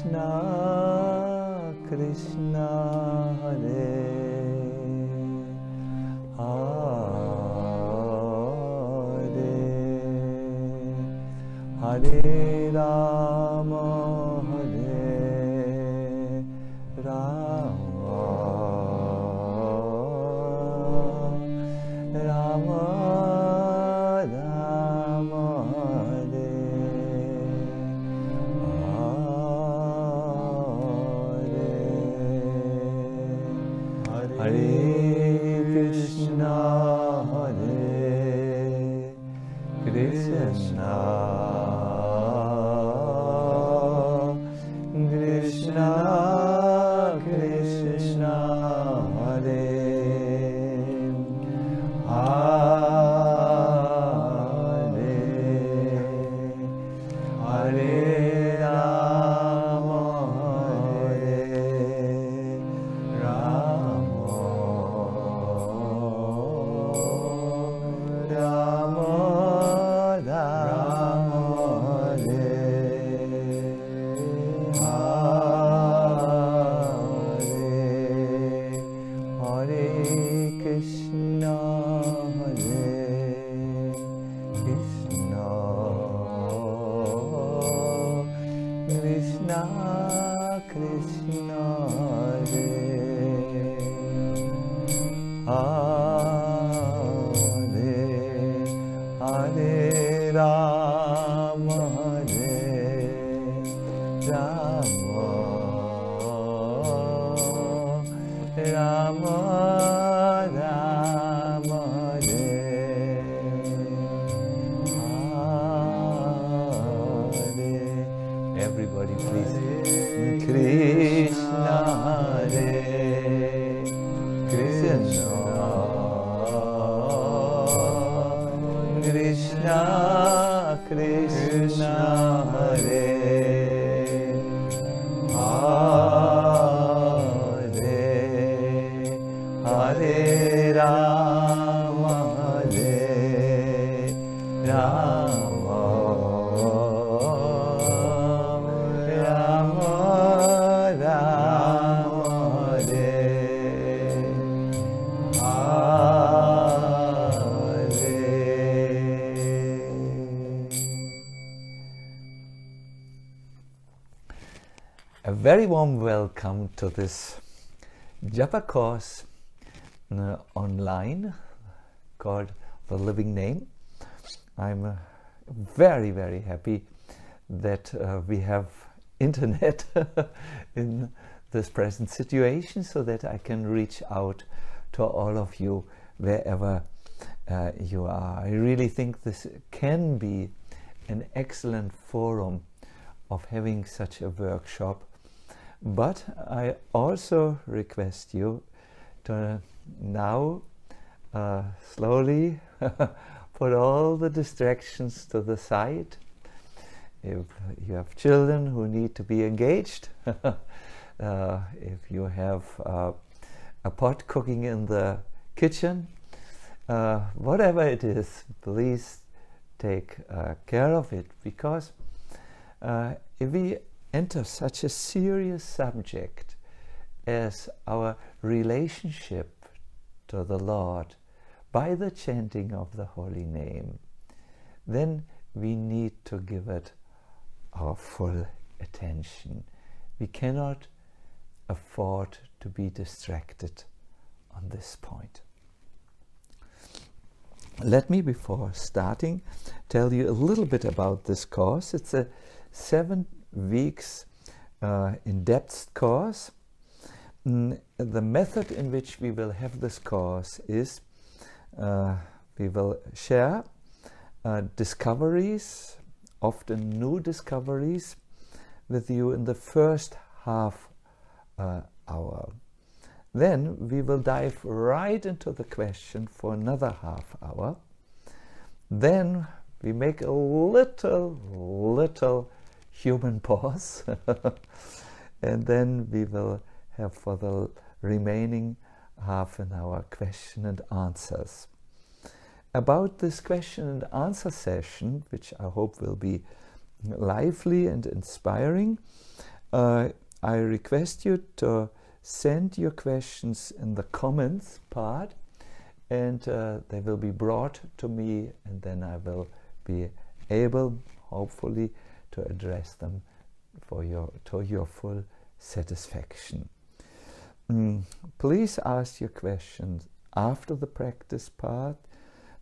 Krishna, Krishna, Hare Hare, Hare Rama, Hare Rama, Rama Rama, Hare Hare, Hare Krishna, Hare Krishna, Krishna Krishna, Hare Hare, Hare Rama, Hare Rama, Rama Rama, Hare Hare, Hare Krishna, Hare Krishna, Krishna Krishna, Hare Hare, Hare Rama, Hare Rama, Rama Rama, Hare Hare. Everybody please. Krishna, Hare Krishna, Krishna Krishna, Hare Hare, Hare Rama, Hare Rama, Rama Rama, Hare Hare. A very warm welcome to this Japa course online called The Living Name. I'm very, very happy that we have internet in this present situation so that I can reach out to all of you wherever you are. I really think this can be an excellent forum of having such a workshop, but I also request you to now slowly put all the distractions to the side. If you have children who need to be engaged, if you have a pot cooking in the kitchen, whatever it is, please take care of it, because if we enter such a serious subject as our relationship to the Lord by the chanting of the holy name, then we need to give it our full attention. We cannot afford to be distracted on this point. Let me, before starting, tell you a little bit about this course. It's a 7 weeks in-depth course. The method in which we will have this course is we will share discoveries, often new discoveries, with you in the first half hour. Then we will dive right into the question for another half hour. Then we make a little human pause and then we will have for the remaining half an hour question and answers. About this question and answer session, which I hope will be lively and inspiring, I request you to send your questions in the comments part, and they will be brought to me, and then I will be able, hopefully, to address them to your full satisfaction. Please ask your questions after the practice part,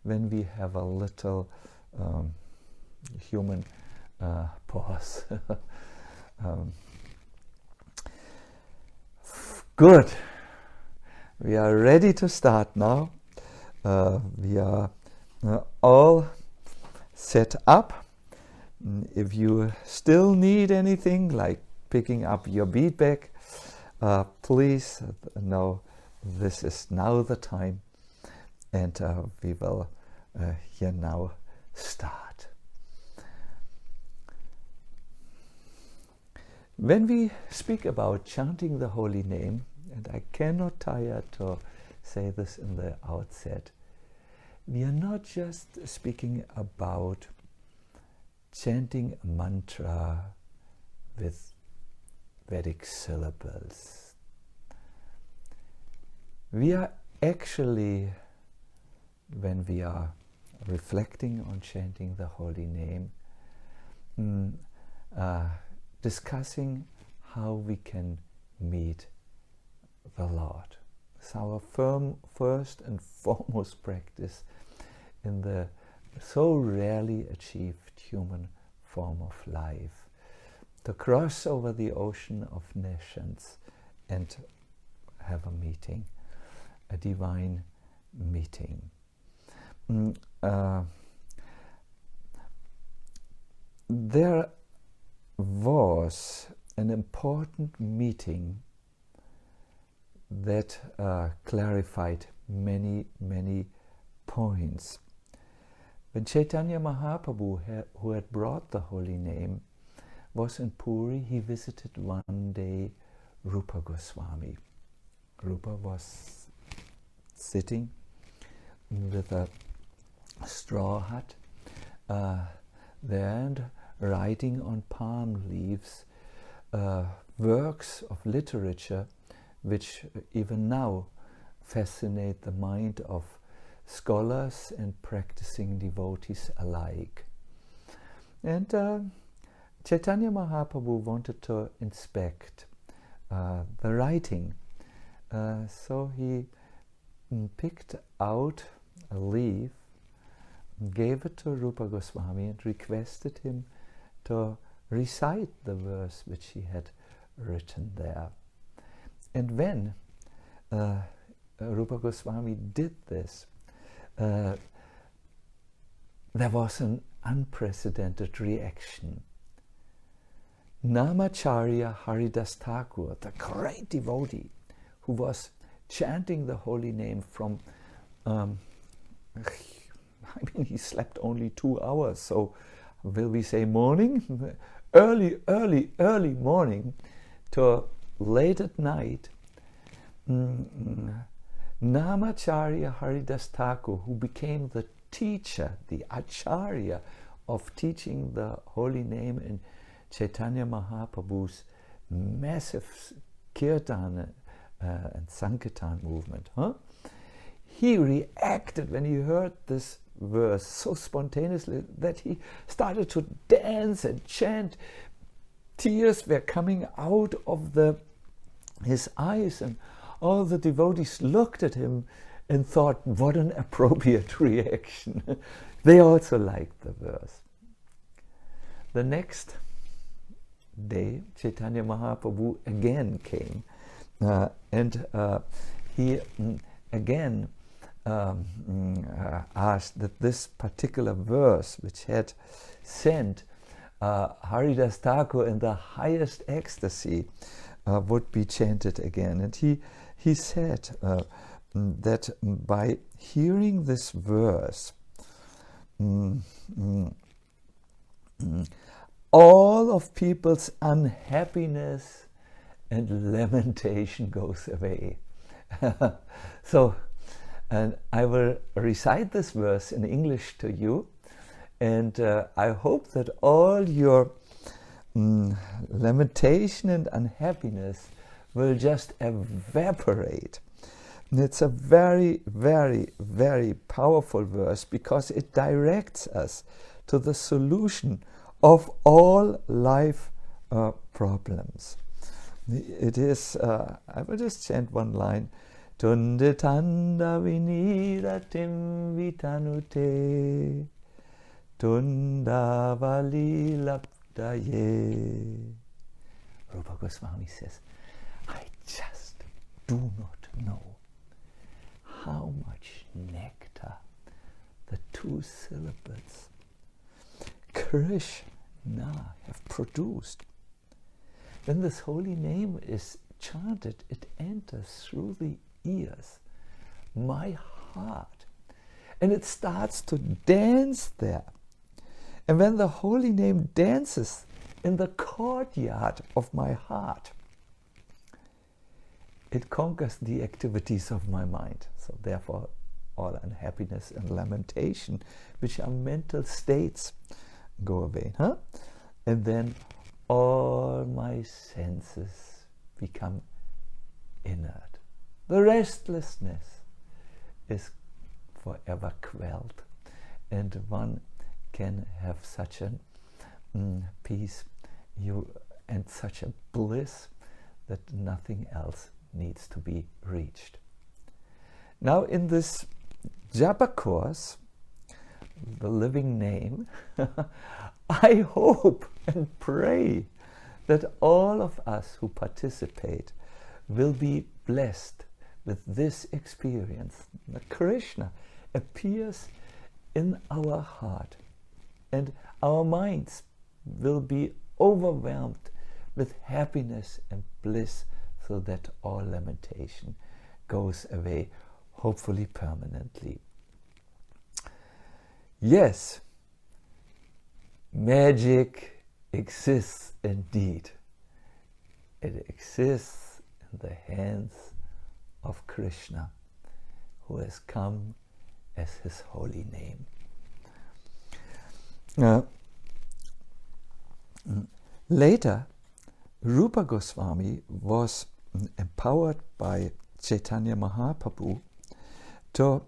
when we have a little human pause. Good. We are ready to start now. We are all set up. If you still need anything like picking up your beadbag, please know this is now the time, and we will here now start. When we speak about chanting the holy name, and I cannot tire to say this in the outset, we are not just speaking about chanting a mantra with Vedic syllables. We are actually, when we are reflecting on chanting the holy name, discussing how we can meet the Lord. It's our first and foremost practice in the so rarely achieved human form of life, to cross over the ocean of nations and have a meeting, a divine meeting. There was an important meeting that clarified many points. When Chaitanya Mahaprabhu, who had brought the holy name, was in Puri, he visited one day Rupa Goswami. Rupa was sitting with a straw hut there and writing on palm leaves works of literature which even now fascinate the mind of scholars and practicing devotees alike. And Chaitanya Mahaprabhu wanted to inspect the writing, so he picked out a leaf, gave it to Rupa Goswami, and requested him to recite the verse which he had written there. And when Rupa Goswami did this, there was an unprecedented reaction. Namacharya Haridas Thakur, the great devotee who was chanting the holy name from, he slept only 2 hours, so will we say morning? early morning to late at night. Namacharya Haridas Thakur, who became the teacher, the acharya of teaching the holy name in Chaitanya Mahaprabhu's massive kirtan and sankirtan movement. He reacted when he heard this verse so spontaneously that he started to dance and chant. Tears were coming out of his eyes, and all the devotees looked at him and thought, what an appropriate reaction. They also liked the verse. The next day, Chaitanya Mahaprabhu again came, and he again asked that this particular verse, which had sent Haridas Thakur in the highest ecstasy, would be chanted again. And he said that by hearing this verse, all of people's unhappiness and lamentation goes away. So, and I will recite this verse in English to you, and I hope that all your lamentation and unhappiness will just evaporate. And it's a very, very, very powerful verse because it directs us to the solution of all life problems. It is, I will just chant one line. Tunde tanda viniratim vitanute tunda vali lapdaye. Rupa Goswami says, I just do not know how much nectar the two syllables Krishna have produced. When this holy name is chanted, it enters through the ears, my heart, and it starts to dance there. And when the holy name dances in the courtyard of my heart, it conquers the activities of my mind. So therefore, all unhappiness and lamentation, which are mental states, go away. And then all my senses become inert. The restlessness is forever quelled, and one can have such a peace and such a bliss that nothing else needs to be reached. Now in this Japa course, the living name, I hope and pray that all of us who participate will be blessed with this experience. That Krishna appears in our heart and our minds will be overwhelmed with happiness and bliss, so that all lamentation goes away, hopefully permanently. Yes, magic exists indeed. It exists in the hands of Krishna, who has come as his holy name. Later, Rupa Goswami was empowered by Chaitanya Mahaprabhu to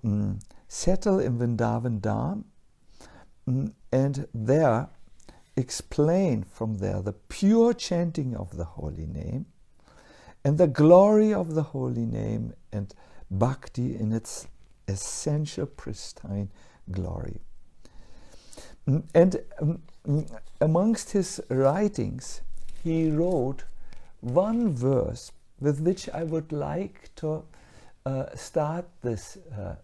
settle in Vrindavan Dham and there explain from there the pure chanting of the holy name and the glory of the holy name and bhakti in its essential pristine glory. And amongst his writings, he wrote one verse with which I would like to start this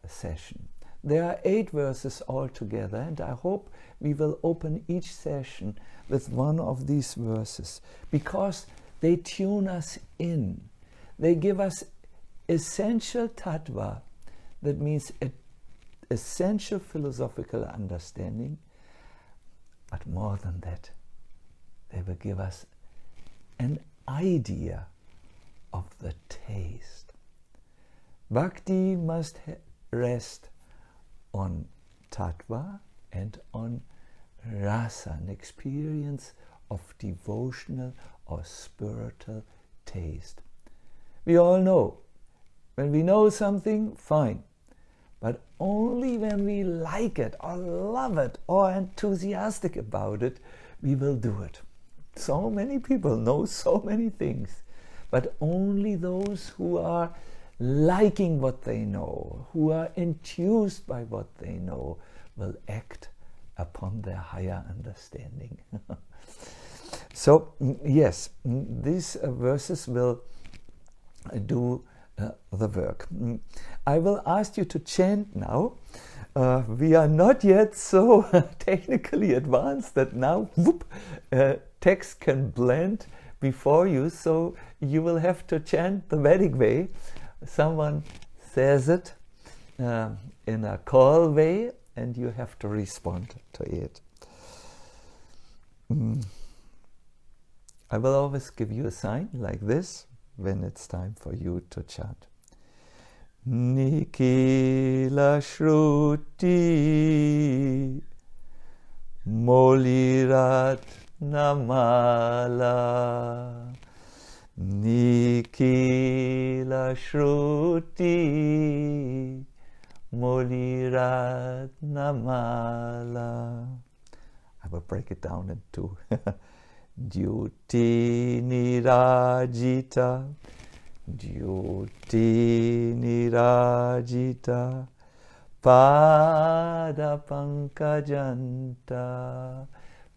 session. There are 8 verses altogether, and I hope we will open each session with one of these verses, because they tune us in. They give us essential tattva, that means essential philosophical understanding, but more than that, they will give us an idea of the taste. Bhakti must rest on tattva and on rasa, an experience of devotional or spiritual taste. We all know, when we know something, fine, but only when we like it or love it or are enthusiastic about it, we will do it. So many people know so many things, but only those who are liking what they know, who are enthused by what they know, will act upon their higher understanding. So, yes, these verses will do the work. I will ask you to chant now. We are not yet so technically advanced that now text can blend before you, so you will have to chant the Vedic way. Someone says it in a call way, and you have to respond to it. I will always give you a sign like this when it's time for you to chant. Nikila Shruti Molirat namala nikila shruti mulirat namala. I will break it down into Dyuti nirajita, Dyuti nirajita, pada pankajanta,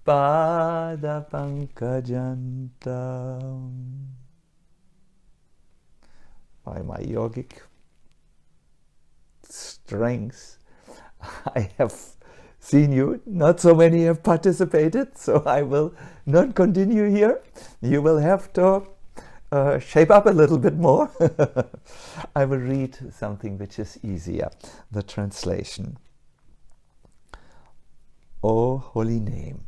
pada pankajanta. By my yogic strength, I have seen you. Not so many have participated, so I will not continue here. You will have to shape up a little bit more. I will read something which is easier, the translation. O holy name,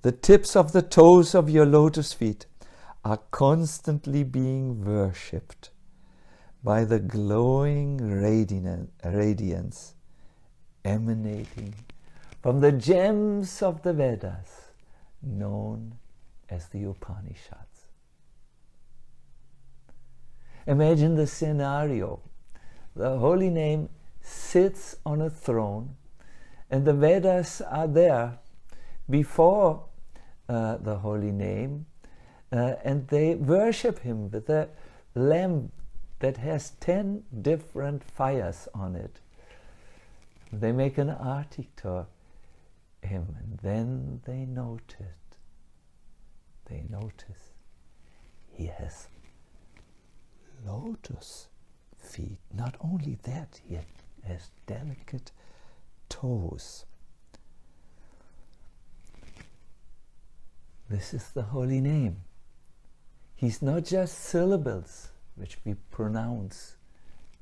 the tips of the toes of your lotus feet are constantly being worshipped by the glowing radiance emanating from the gems of the Vedas, known as the Upanishads. Imagine the scenario. The holy name sits on a throne, and the Vedas are there before the holy name, and they worship him with a lamp that has 10 different fires on it. They make an arti to him, and then they notice he has lotus feet. Not only that, he has delicate toes. This is the holy name. He's not just syllables which we pronounce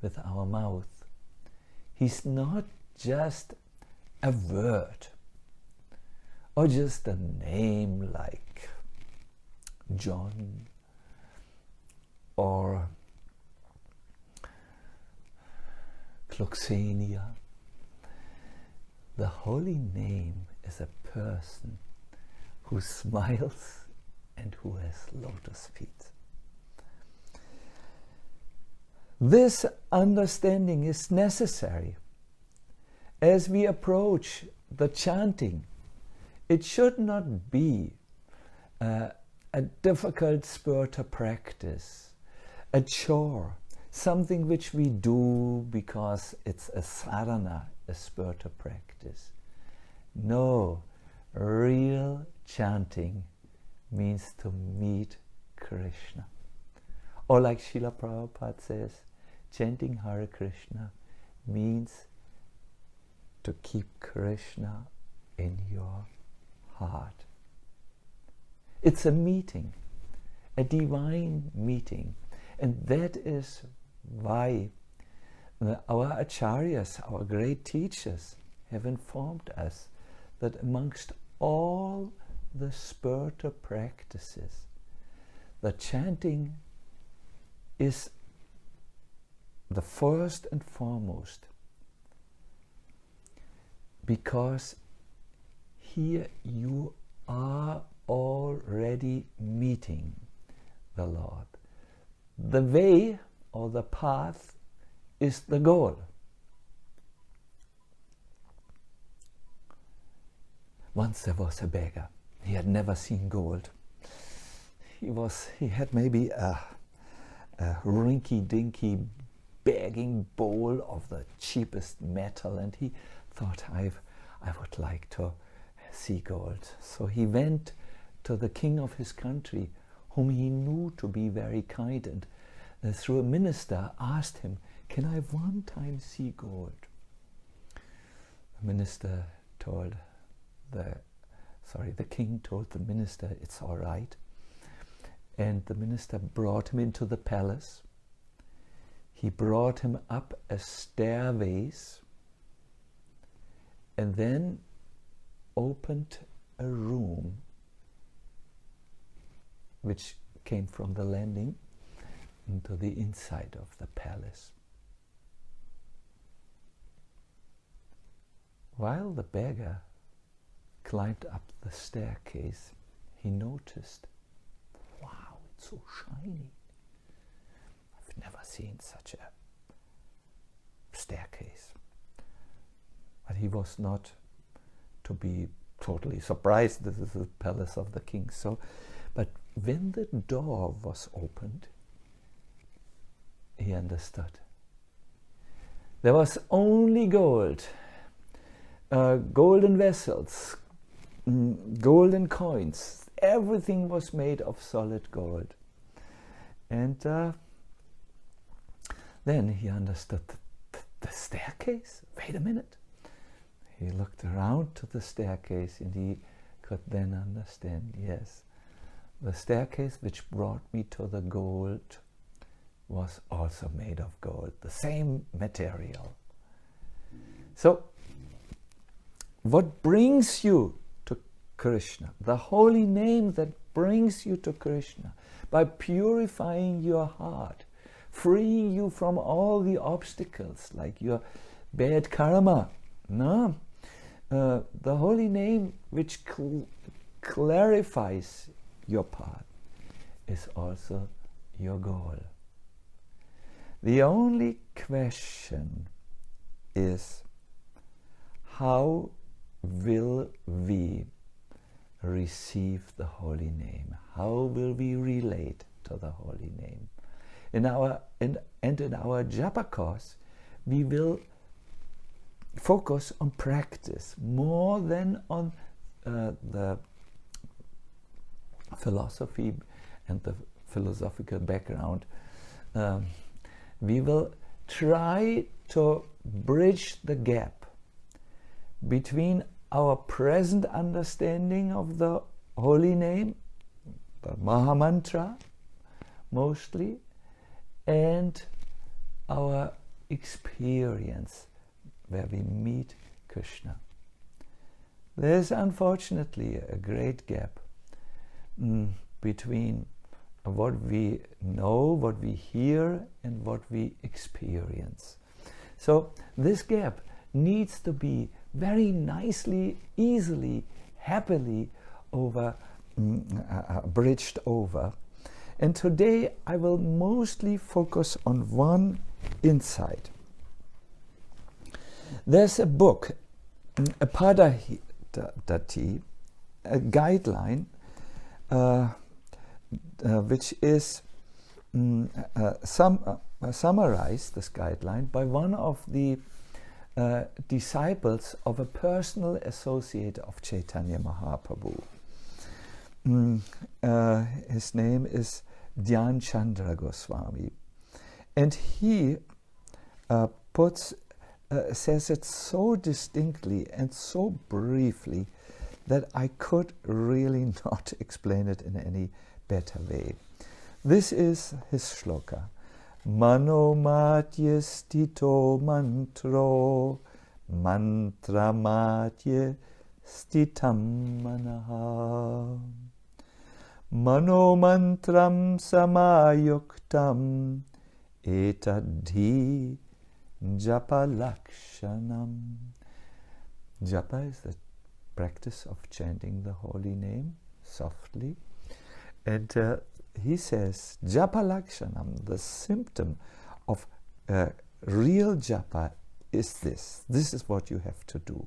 with our mouth. He's not just a word or just a name like John or Kloxenia. The holy name is a person who smiles and who has lotus feet. This understanding is necessary as we approach the chanting. It should not be a difficult spiritual practice, a chore, something which we do because it's a sadhana, a spiritual practice. No, real chanting means to meet Krishna. Or like Srila Prabhupada says, chanting Hare Krishna means to keep Krishna in your heart. It's a meeting, a divine meeting. And that is why our acharyas, our great teachers, have informed us that amongst all the spiritual practices, the chanting is the first and foremost, because here you are already meeting the Lord. The way or the path is the goal. Once there was a beggar. He had never seen gold. He had maybe a rinky-dinky begging bowl of the cheapest metal, and he thought, I would like to see gold. So he went to the king of his country, whom he knew to be very kind, and through a minister asked him, can I one time see gold? The minister told the king told the minister, it's all right. And the minister brought him into the palace. He brought him up a stairways and then opened a room which came from the landing into the inside of the palace. While the beggar climbed up the staircase, he noticed, wow, it's so shiny. I've never seen such a staircase. But he was not to be totally surprised. This is the palace of the king. So, but when the door was opened, he understood. There was only gold, golden vessels, golden coins. Everything was made of solid gold. And then he understood the staircase. Wait a minute. He looked around to the staircase and he could then understand, yes, the staircase which brought me to the gold was also made of gold, the same material. So, what brings you to Krishna, the holy name that brings you to Krishna, by purifying your heart, freeing you from all the obstacles like your bad karma, no? The holy name which clarifies your path is also your goal. The only question is, how will we receive the holy name? How will we relate to the holy name? In our in our japa course, we will focus on practice more than on the philosophy and the philosophical background. We will try to bridge the gap between our present understanding of the holy name, the Maha Mantra mostly, and our experience where we meet Krishna. There is unfortunately a great gap between what we know, what we hear, and what we experience. So this gap needs to be very nicely, easily, happily bridged over. And today I will mostly focus on one insight. There's a book, a Padahiti, a guideline, which is summarized, this guideline, by one of the disciples of a personal associate of Chaitanya Mahaprabhu. His name is Dhyan Chandra Goswami, and he says it so distinctly and so briefly that I could really not explain it in any better way. This is his shloka. Manomatye stito mantro, mantramatye stitam manaha. Manomantram samayuktam etadhi japa lakshanam. Japa is the practice of chanting the holy name softly. And he says, japa lakshanam, the symptom of real japa is this. This is what you have to do.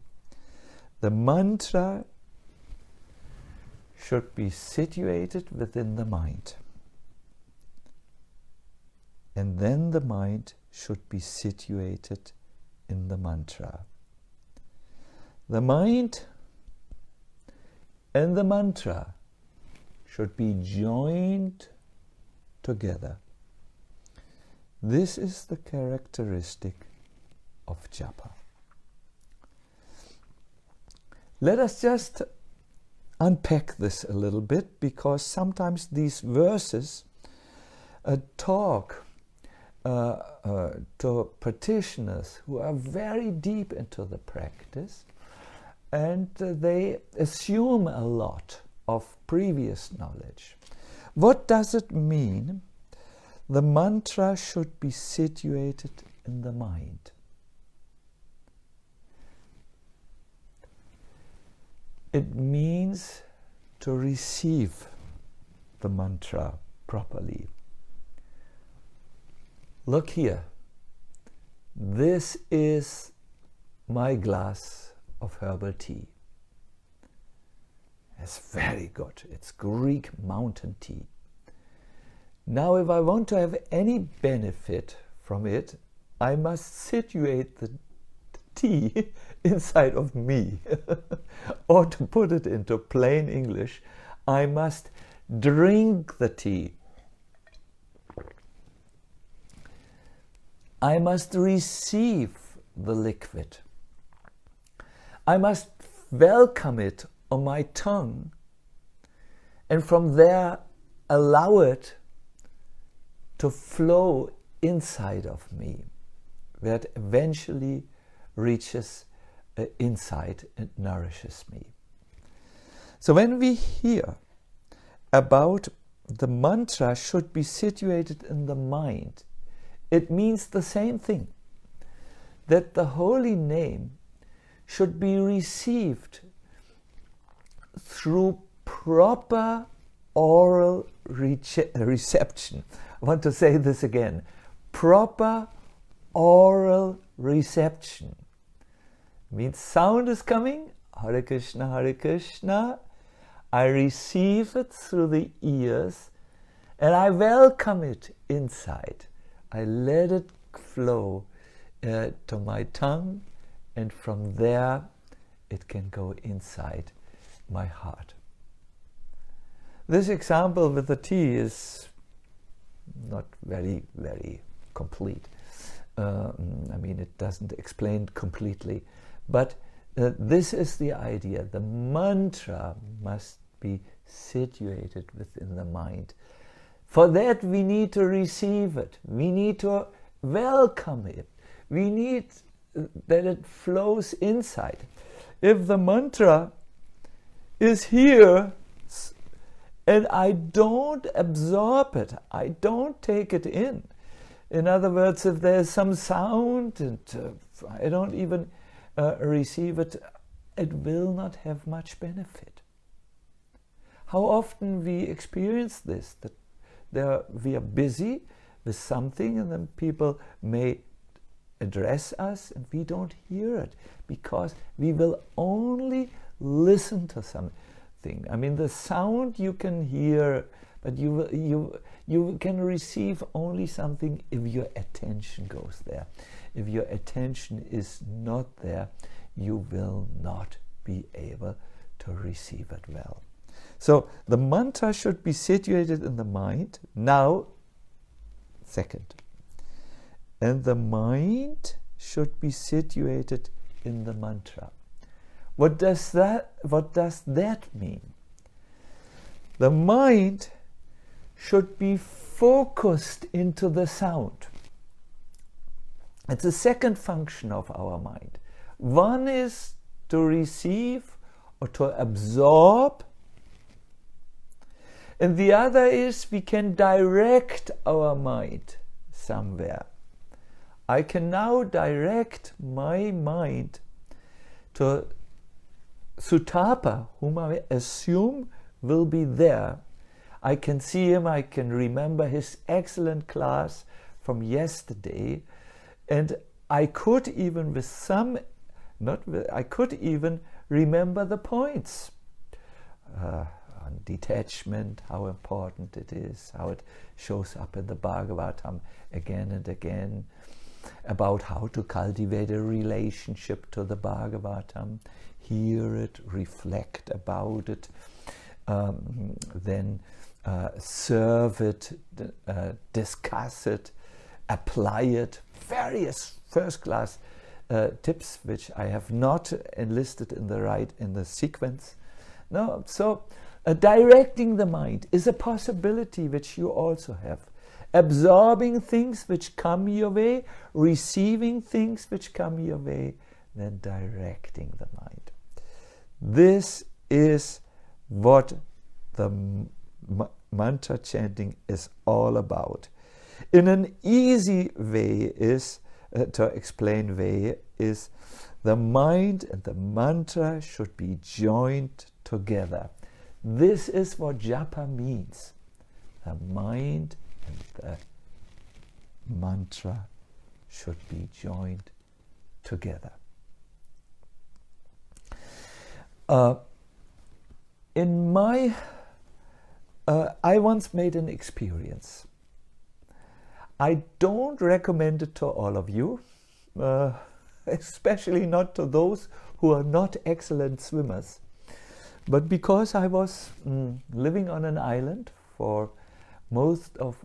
The mantra should be situated within the mind. And then the mind should be situated in the mantra. The mind and the mantra should be joined together. This is the characteristic of japa. Let us just unpack this a little bit, because sometimes these verses talk to practitioners who are very deep into the practice, and they assume a lot of previous knowledge. What does it mean? The mantra should be situated in the mind. It means to receive the mantra properly. Look here. This is my glass of herbal tea. It's very good. It's Greek mountain tea. Now, if I want to have any benefit from it, I must situate the tea inside of me. Or to put it into plain English, I must drink the tea. I must receive the liquid. I must welcome it on my tongue, and from there allow it to flow inside of me, where it eventually reaches inside and nourishes me. So when we hear about the mantra should be situated in the mind, it means the same thing, that the holy name should be received through proper oral reception. I want to say this again. Proper oral reception. Means sound is coming, Hare Krishna, Hare Krishna. I receive it through the ears and I welcome it inside. I let it flow to my tongue, and from there it can go inside my heart. This example with the tea is not very, very complete. I mean, it doesn't explain completely, but this is the idea. The mantra must be situated within the mind. For that we need to receive it. We need to welcome it. We need that it flows inside. If the mantra is here and I don't absorb it, I don't take it in other words, if there's some sound and I don't even receive it, it will not have much benefit. How often we experience this, that we are busy with something and then people may address us and we don't hear it because we will only listen to something. I mean, the sound you can hear, but you can receive only something if your attention goes there. If your attention is not there, you will not be able to receive it well. So the mantra should be situated in the mind. Now, second, and the mind should be situated in the mantra. What does that mean? The mind should be focused into the sound. It's the second function of our mind. One is to receive or to absorb, and the other is we can direct our mind somewhere. I can now direct my mind to Sutapa, whom I assume will be there. I can see him, I can remember his excellent class from yesterday, and I could even remember the points on detachment, how important it is, how it shows up in the Bhagavatam again and again, about how to cultivate a relationship to the Bhagavatam, hear it, reflect about it, then serve it, discuss it, apply it, various first-class tips which I have not enlisted in the sequence. No, so directing the mind is a possibility which you also have. Absorbing things which come your way, receiving things which come your way, then directing the mind. This is what the mantra chanting is all about. In an easy way is, to explain way, is The mind and the mantra should be joined together. This is what japa means. The mind and the mantra should be joined together. I once made an experience. I don't recommend it to all of you, especially not to those who are not excellent swimmers. But because I was living on an island for most of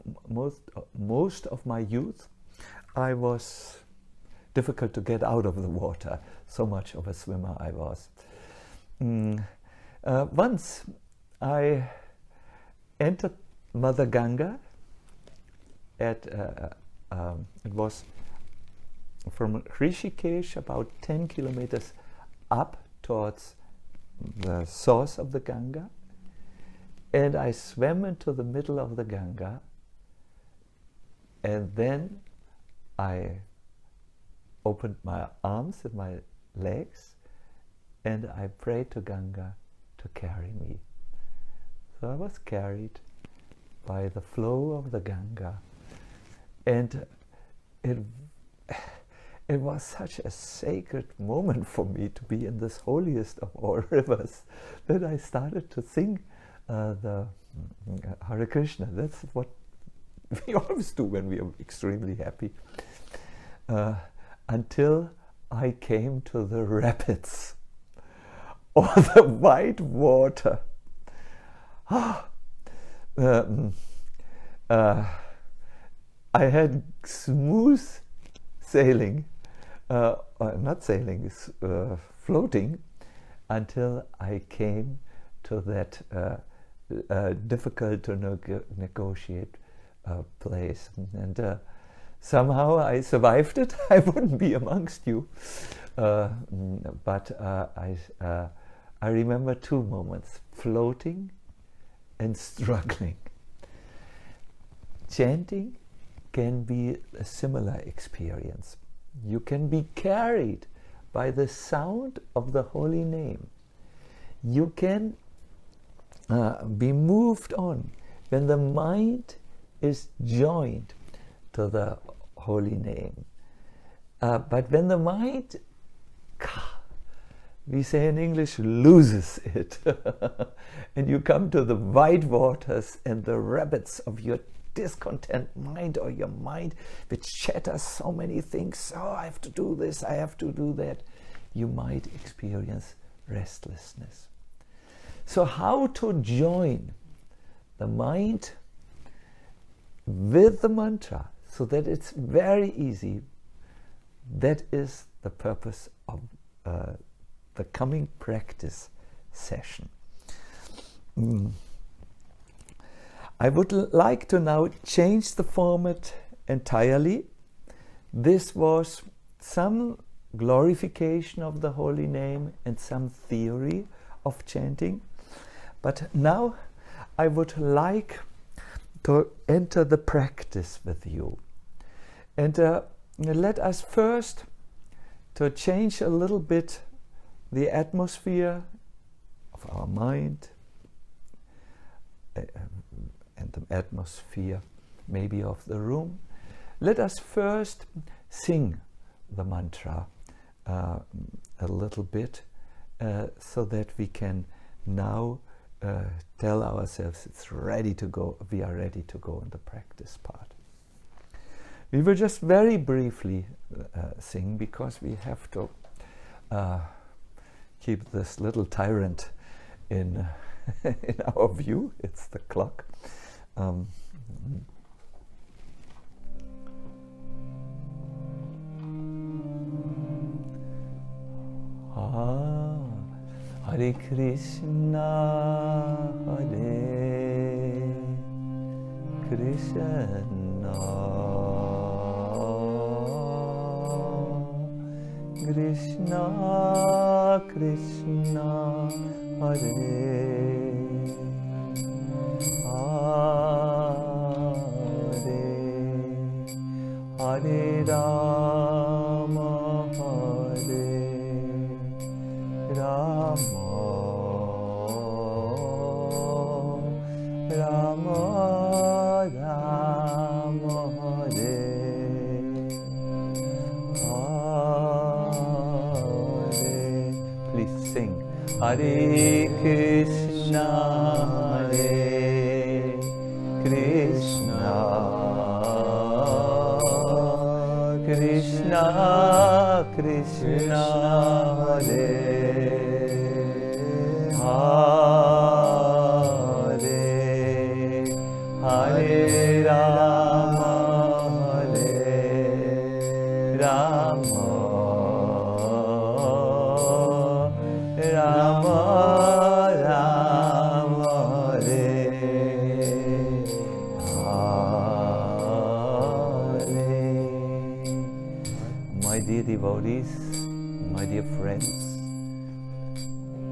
my youth, I was difficult to get out of the water. So much of a swimmer I was. Once I entered Mother Ganga at it was from Rishikesh about 10 kilometers up towards the source of the Ganga, and I swam into the middle of the Ganga, and then I opened my arms and my legs and I prayed to Ganga to carry me. So I was carried by the flow of the Ganga, and it was such a sacred moment for me to be in this holiest of all rivers that I started to sing the Hare Krishna. That's what we always do when we are extremely happy. Until I came to the rapids or the white water. I had smooth sailing, not sailing, floating, until I came to that difficult to negotiate place. And somehow I survived it. I wouldn't be amongst you. But I remember two moments: floating and struggling. Chanting can be a similar experience. You can be carried by the sound of the holy name. You can be moved on when the mind is joined to the holy name. But when the mind, we say in English, loses it, and you come to the wide waters and the rapids of your discontent mind, or your mind which chatters so many things, oh, I have to do this, I have to do that, you might experience restlessness. So how to join the mind with the mantra so that it's very easy? That is the purpose of the coming practice session. I would like to now change the format entirely. This was some glorification of the holy name and some theory of chanting. But now I would like to enter the practice with you. And let us first to change a little bit the atmosphere of our mind and the atmosphere maybe of the room. Let us first sing the mantra a little bit so that we can now tell ourselves it's ready to go, we are ready to go in the practice part. We will just very briefly sing, because we have to keep this little tyrant in in our view. It's the clock. Hare Krishna, Hare Krishna, Krishna Krishna, Hare Hare, Hare Rama, Hare sing. Hare Krishna, Hare Krishna, Krishna Krishna, Hare Hare, Hare Rama, Hare Rama, Rama Rama, Hare Hare. My dear devotees, my dear friends,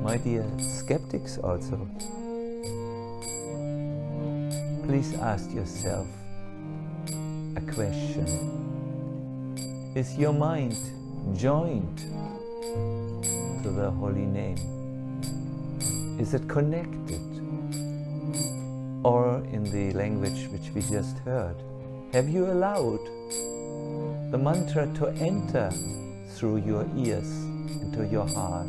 my dear skeptics also, please ask yourself a question. Is your mind joined to the holy name? Is it connected? Or in the language which we just heard, have you allowed the mantra to enter through your ears into your heart?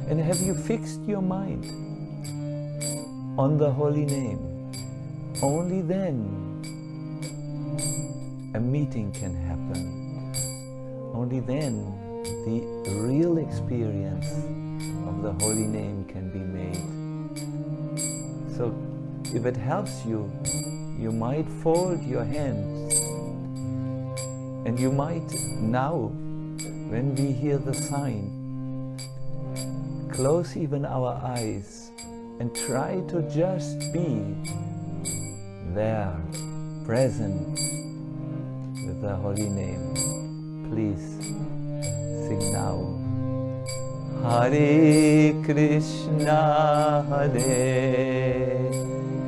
And have you fixed your mind on the holy name? Only then a meeting can happen. Only then the real experience of the holy name can be made. So if it helps you, you might fold your hands, and you might now, when we hear the sign, close even our eyes and try to just be there, present with the holy name. Please sing now. Hare Krishna, Hare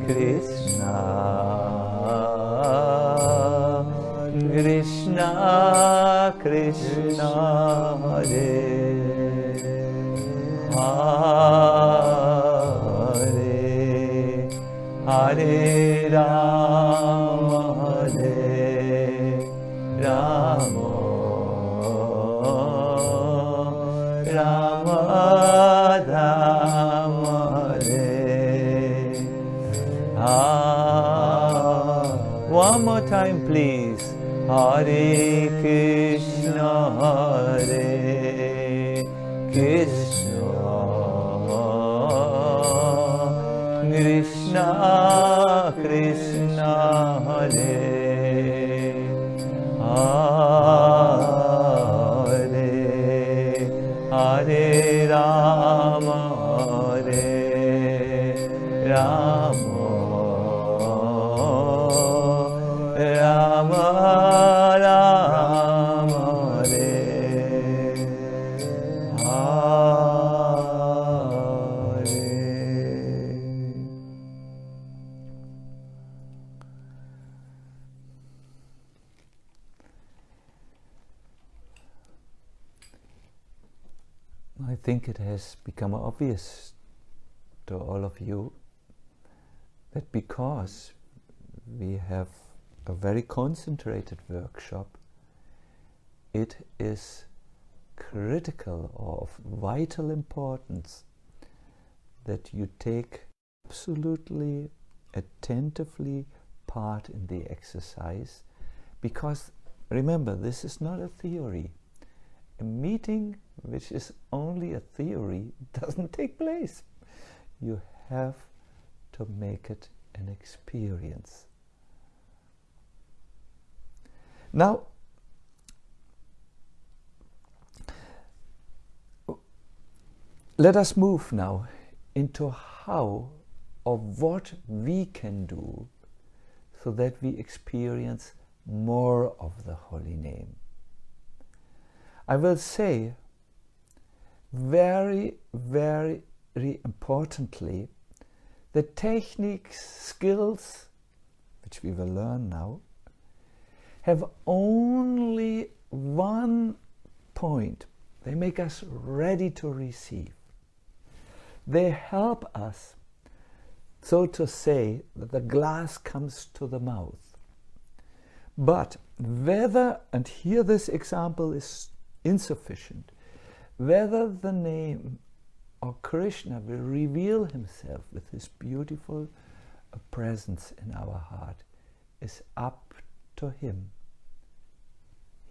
Krishna, Krishna Krishna, Hare Hare, Hare Rama, Hare Rama, Rama Rama, Hare Hare. One more time, please. Hare Krishna, Hare Krishna, Krishna Krishna, Hare Hare, Hare Rama, Hare Rama, Rama Rama, Hare Hare. I think it has become obvious to all of you that because we have a very concentrated workshop, it is critical or of vital importance that you take absolutely attentively part in the exercise, because remember, this is not a theory. A meeting which is only a theory doesn't take place. You have to make it an experience. Now, let us move now into how or what we can do so that we experience more of the holy name. I will say very, very importantly, the techniques, skills, which we will learn now, have only one point. They make us ready to receive. They help us, so to say, that the glass comes to the mouth. But whether, and here this example is insufficient, whether the name or Krishna will reveal himself with his beautiful presence in our heart is up to him.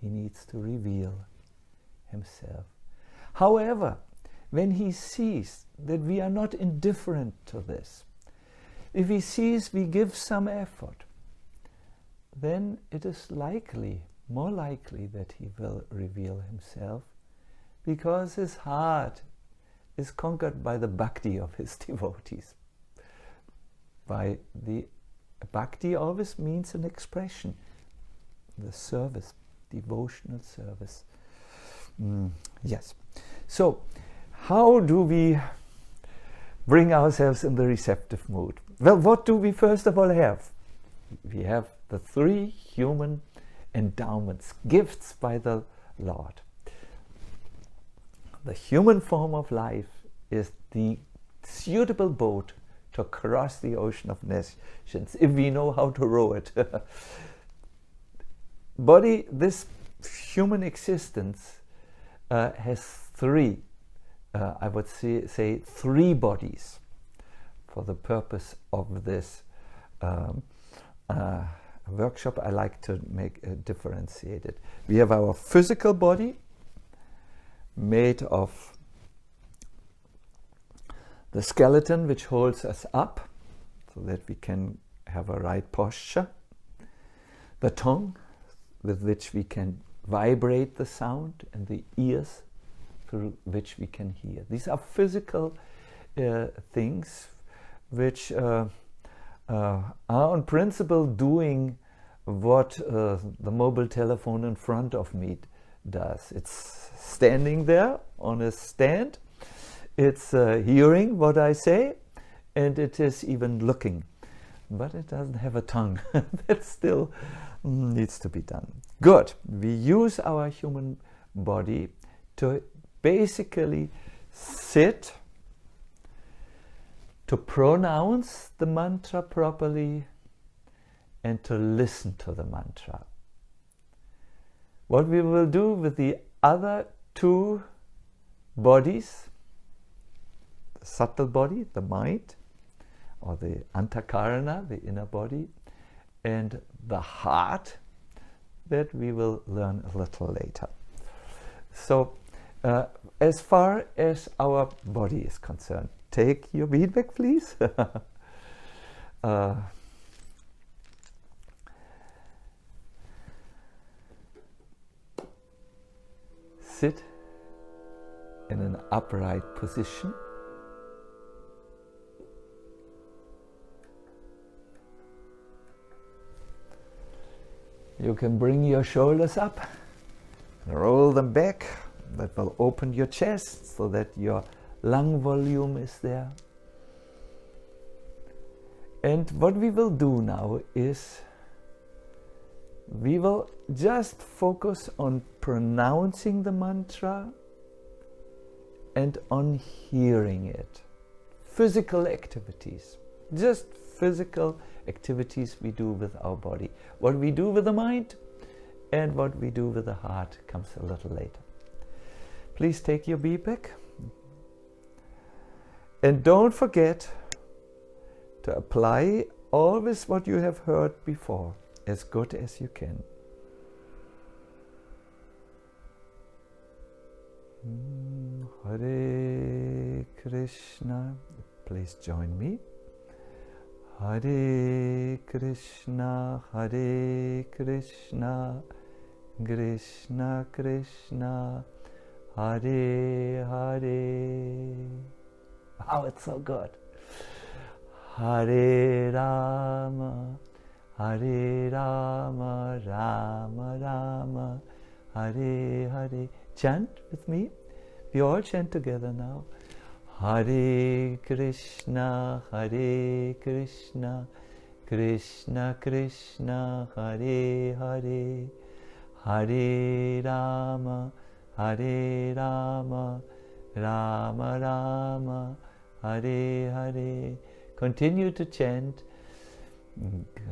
He needs to reveal himself. However, when he sees that we are not indifferent to this, if he sees we give some effort, then it is likely, more likely, that he will reveal himself, because his heart is conquered by the bhakti of his devotees. By the bhakti always means an expression, the service, devotional service. Yes. So, how do we bring ourselves in the receptive mood? Well, what do we first of all have? We have the three human endowments, gifts by the Lord. The human form of life is the suitable boat to cross the ocean of nations, if we know how to row it. Body, this human existence has three, I would say three bodies for the purpose of this workshop. I like to make it differentiated. We have our physical body, made of the skeleton which holds us up so that we can have a right posture, the tongue with which we can vibrate the sound, and the ears through which we can hear. These are physical things which are on principle doing what the mobile telephone in front of me does. It's standing there on a stand, it's hearing what I say, and it is even looking, but it doesn't have a tongue. That still needs to be done. Good. We use our human body to basically sit, to pronounce the mantra properly, and to listen to the mantra. What we will do with the other two bodies, the subtle body, the mind, or the antakarana, the inner body, and the heart, that we will learn a little later. So, as far as our body is concerned, take your bead back, please. Sit in an upright position. You can bring your shoulders up, roll them back. That will open your chest so that your lung volume is there. And what we will do now is we will just focus on pronouncing the mantra and on hearing it. Physical activities, just physical activities we do with our body. What we do with the mind and what we do with the heart comes a little later. Please take your bead back. And don't forget to apply always what you have heard before, as good as you can. Hare Krishna. Please join me. Hare Krishna, Hare Krishna, Krishna Krishna, Hare Hare. Oh, it's so good. Hare Rama, Hare Rama, Rama Rama, Hare Hare. Chant with me. We all chant together now. Hare Krishna, Hare Krishna, Krishna Krishna, Hare Hare, Hare Rama, Hare Rama, Rama Rama, Hare Hare. Continue to chant.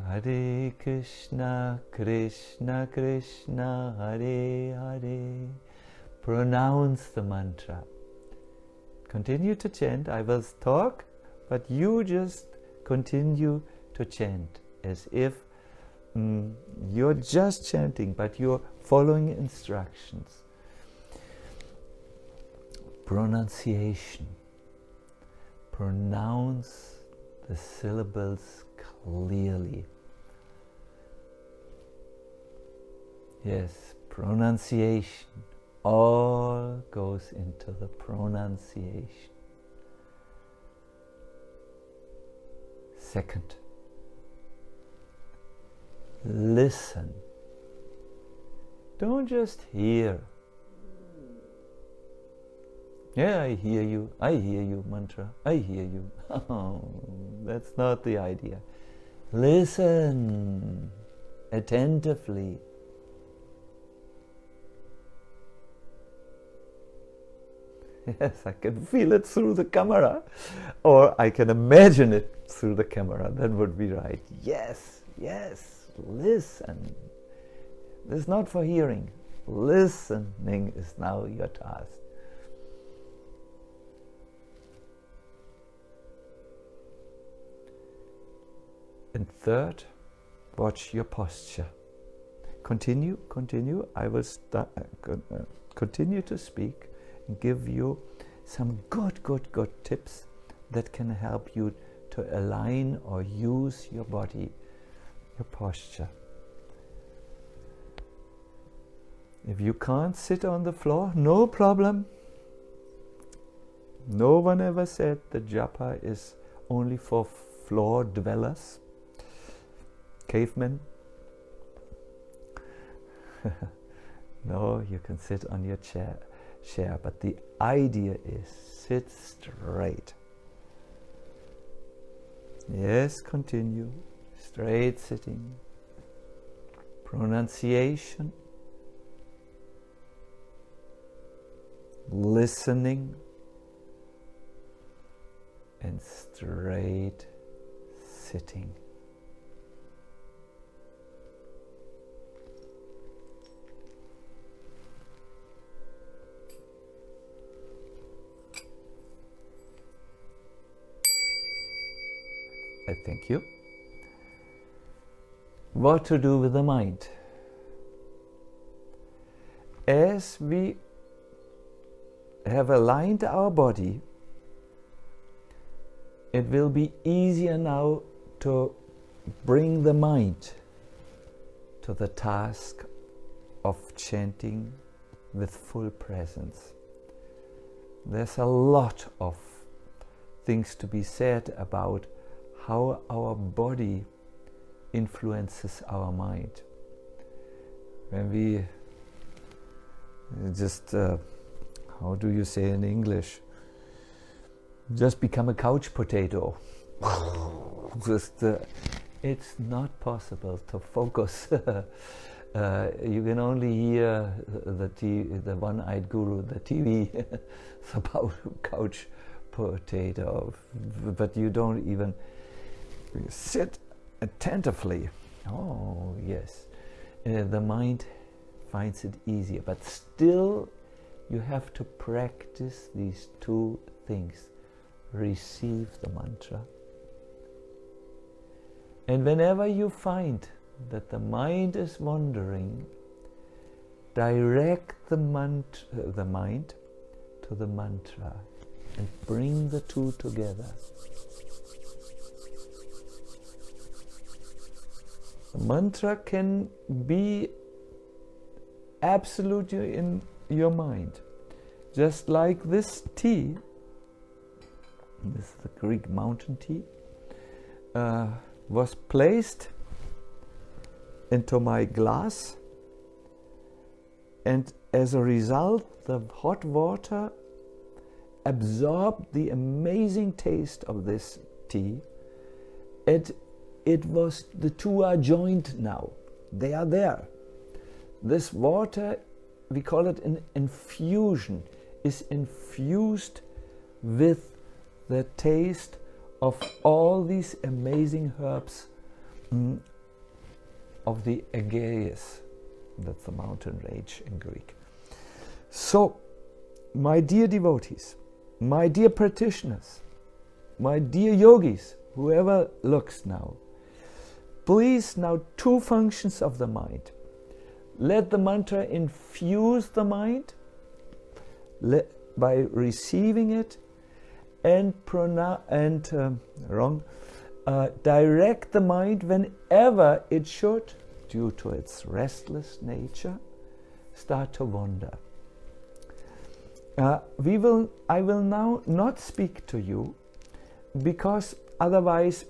Hare Krishna, Krishna Krishna, Hare Hare. pronounce the mantra. Continue to chant. I will talk, but you just continue to chant as if you're just chanting, but you're following instructions. Pronunciation. Pronounce the syllables clearly. Yes, pronunciation. All goes into the pronunciation. Second, listen. Don't just hear. Yeah, I hear you, mantra, I hear you. Oh, that's not the idea. Listen attentively. Yes, I can feel it through the camera, or I can imagine it through the camera. That would be right. Yes, yes, listen. This is not for hearing. Listening is now your task. And third, watch your posture. Continue. I will continue to speak and give you some good tips that can help you to align or use your body, your posture. If you can't sit on the floor, no problem. No one ever said that japa is only for floor dwellers, cavemen. No, you can sit on your chair, but the idea is sit straight. Yes, continue. Straight sitting. Pronunciation. Listening. And straight sitting. I thank you. What to do with the mind? As we have aligned our body, it will be easier now to bring the mind to the task of chanting with full presence. There's a lot of things to be said about how our body influences our mind. When we just, how do you say in English? Just become a couch potato. Just, it's not possible to focus. You can only hear the one-eyed guru, the TV, about couch potato, but you don't even sit attentively. Oh yes, the mind finds it easier, but still you have to practice these two things. Receive the mantra, and whenever you find that the mind is wandering, direct the mind to the mantra and bring the two together. The mantra can be absolutely in your mind, just like this tea. This is the Greek mountain tea. Was placed into my glass, and as a result, the hot water absorbed the amazing taste of this tea. The two are joined now. They are there. This water, we call it an infusion, is infused with the taste of all these amazing herbs of the Aegeus. That's the mountain range in Greek. So, my dear devotees, my dear practitioners, my dear yogis, whoever looks now, please now 2 functions of the mind. Let the mantra infuse the mind by receiving it, and direct the mind whenever it should, due to its restless nature, start to wander. I will now not speak to you, because otherwise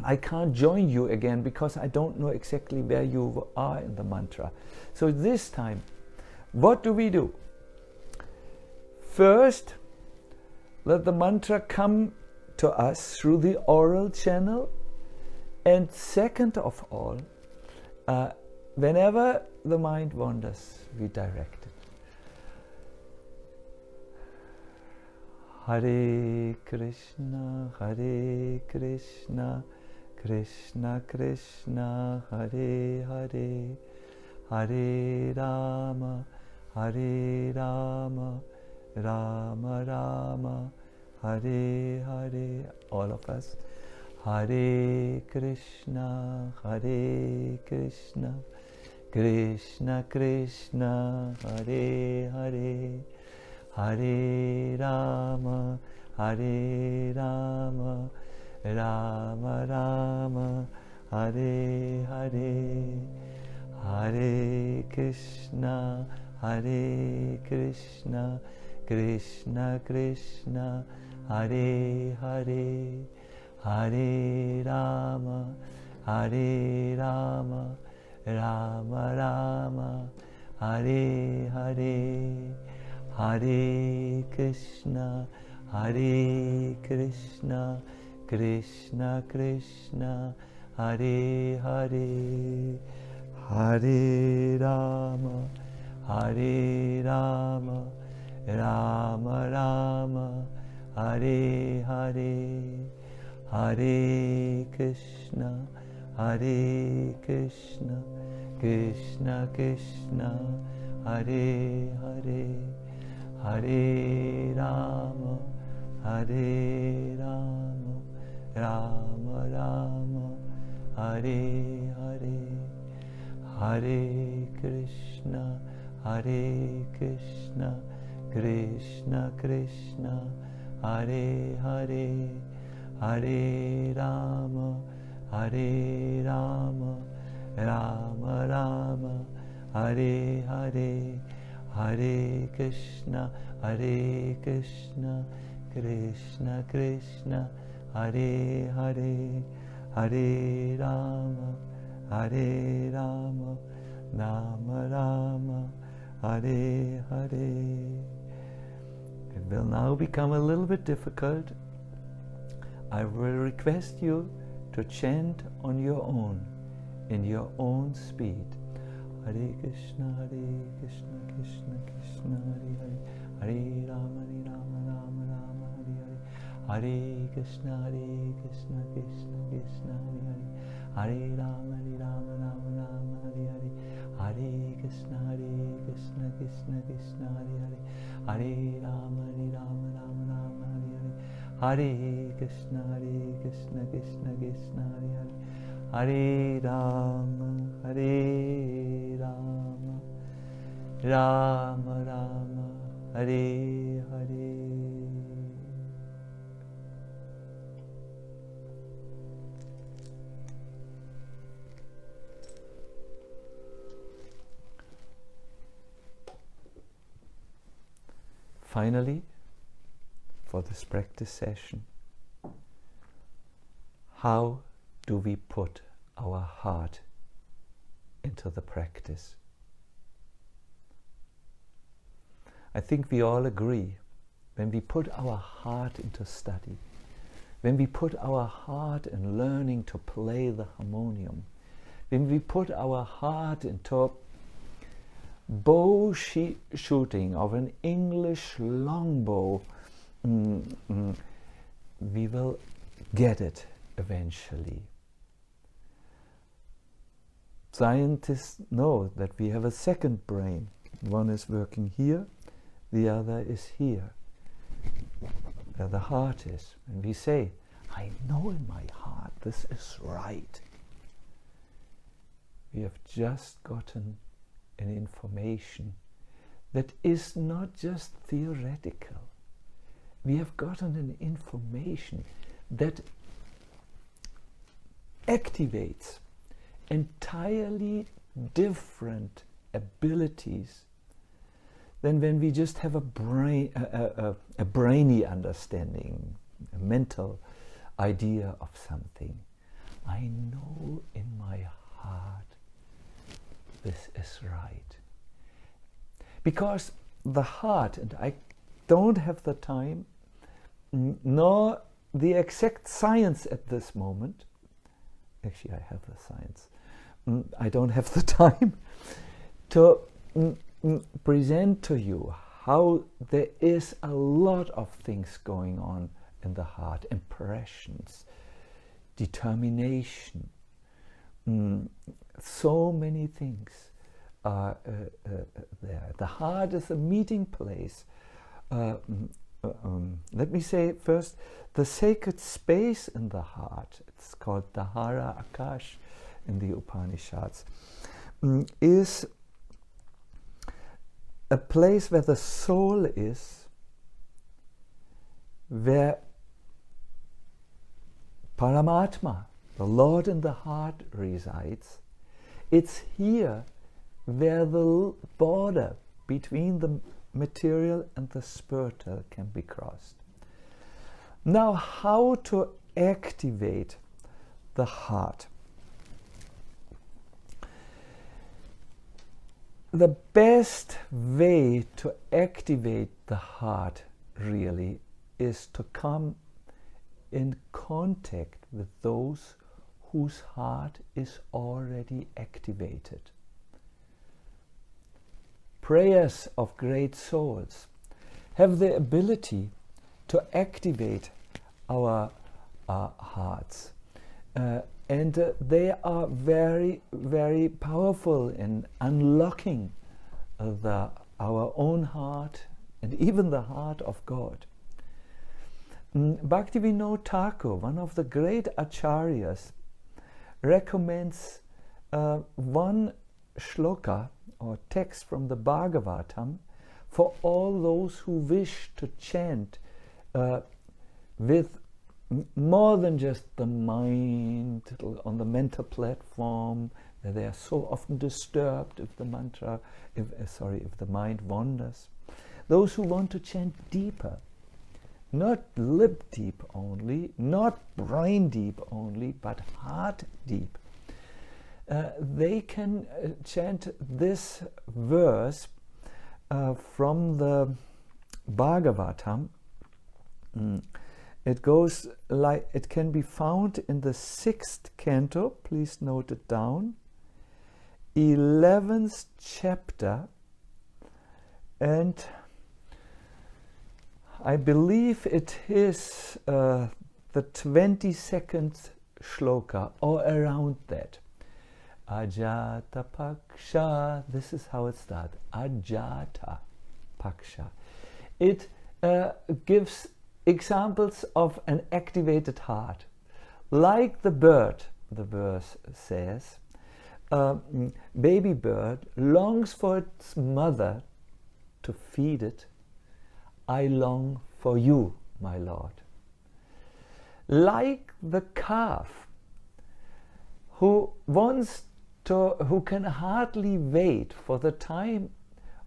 I can't join you again, because I don't know exactly where you are in the mantra. So this time, what do? First, let the mantra come to us through the oral channel, and second of all, whenever the mind wanders, we direct it. Hare Krishna, Krishna Krishna, Hare Hare, Hare Rama, Rama Rama, Hare Hare. All of us. Hare Krishna, Krishna Krishna, Hare Hare, Hare Rama, Rama Rama, Hare Hare, Hare Krishna, Krishna Krishna, Hare Hare, Hare Rama, Rama Rama, Hare Hare, Hare Krishna, Krishna Krishna, Hare Hare, Hare Rama, Rama Rama, Hare Hare, Hare Krishna, Krishna Krishna, Hare Hare, Hare Rama, Rama Rama, Hare Hare, Hare Krishna, Krishna Krishna, Hare Hare, Hare Rama, Rama Rama, Hare Hare, Hare Krishna, Krishna Krishna, Hare Hare, Hare Rama, Rama Rama, Hare Hare. It will now become a little bit difficult. I will request you to chant on your own, in your own speed. Hare Krishna, Krishna Krishna, Hare Hare, Hare Rama, Rama Rama, Hare Hare, Hare Krishna, Krishna Krishna, Hare Hare, Hare Rama, Rama Rama, Hare Hare, Hare Krishna, Krishna Krishna, Hare Hare, Hare Rama, Rama Rama, Hare Hare, Hare Krishna, Krishna Krishna, Hare Hare, Hare Rama, Rama Rama, Hare Hare. Finally, for this practice session, how do we put our heart into the practice? I think we all agree, when we put our heart into study, when we put our heart in learning to play the harmonium, when we put our heart into bow shooting of an English longbow, we will get it eventually. Scientists know that we have a second brain, One is working here, the other is here. The heart is. And we say, I know in my heart this is right. We have just gotten an information that is not just theoretical. We have gotten an information that activates entirely different abilities than when we just have a brainy understanding, a mental idea of something. I know in my heart this is right. Because the heart, and I don't have the time, nor the exact science at this moment. Actually, I have the science. I don't have the time to present to you how there is a lot of things going on in the heart. Impressions, determination, so many things are there. The heart is a meeting place. Let me say first, the sacred space in the heart, it's called Dahara Akash in the Upanishads, is a place where the soul is, where Paramatma, the Lord in the heart, resides. It's here where the border between the material and the spiritual can be crossed. Now, how to activate the heart? The best way to activate the heart really is to come in contact with those whose heart is already activated. Prayers of great souls have the ability to activate our hearts, and they are very, very powerful in unlocking our own heart and even the heart of God. Bhaktivinoda Thakur, one of the great acharyas, recommends one shloka or text from the Bhagavatam for all those who wish to chant with more than just the mind on the mental platform, where they are so often disturbed if the mantra, if the mind wanders. Those who want to chant deeper, not lip deep only, not brain deep only, but heart deep. They can chant this verse from the Bhagavatam. It goes like, it can be found in the 6th canto, please note it down, 11th chapter, and I believe it is the 22nd shloka, or around that. Ajata Paksha, this is how it starts, Ajata Paksha. It gives examples of an activated heart. Like the bird, the verse says, baby bird longs for its mother to feed it. I long for you, my Lord. Like the calf who can hardly wait for the time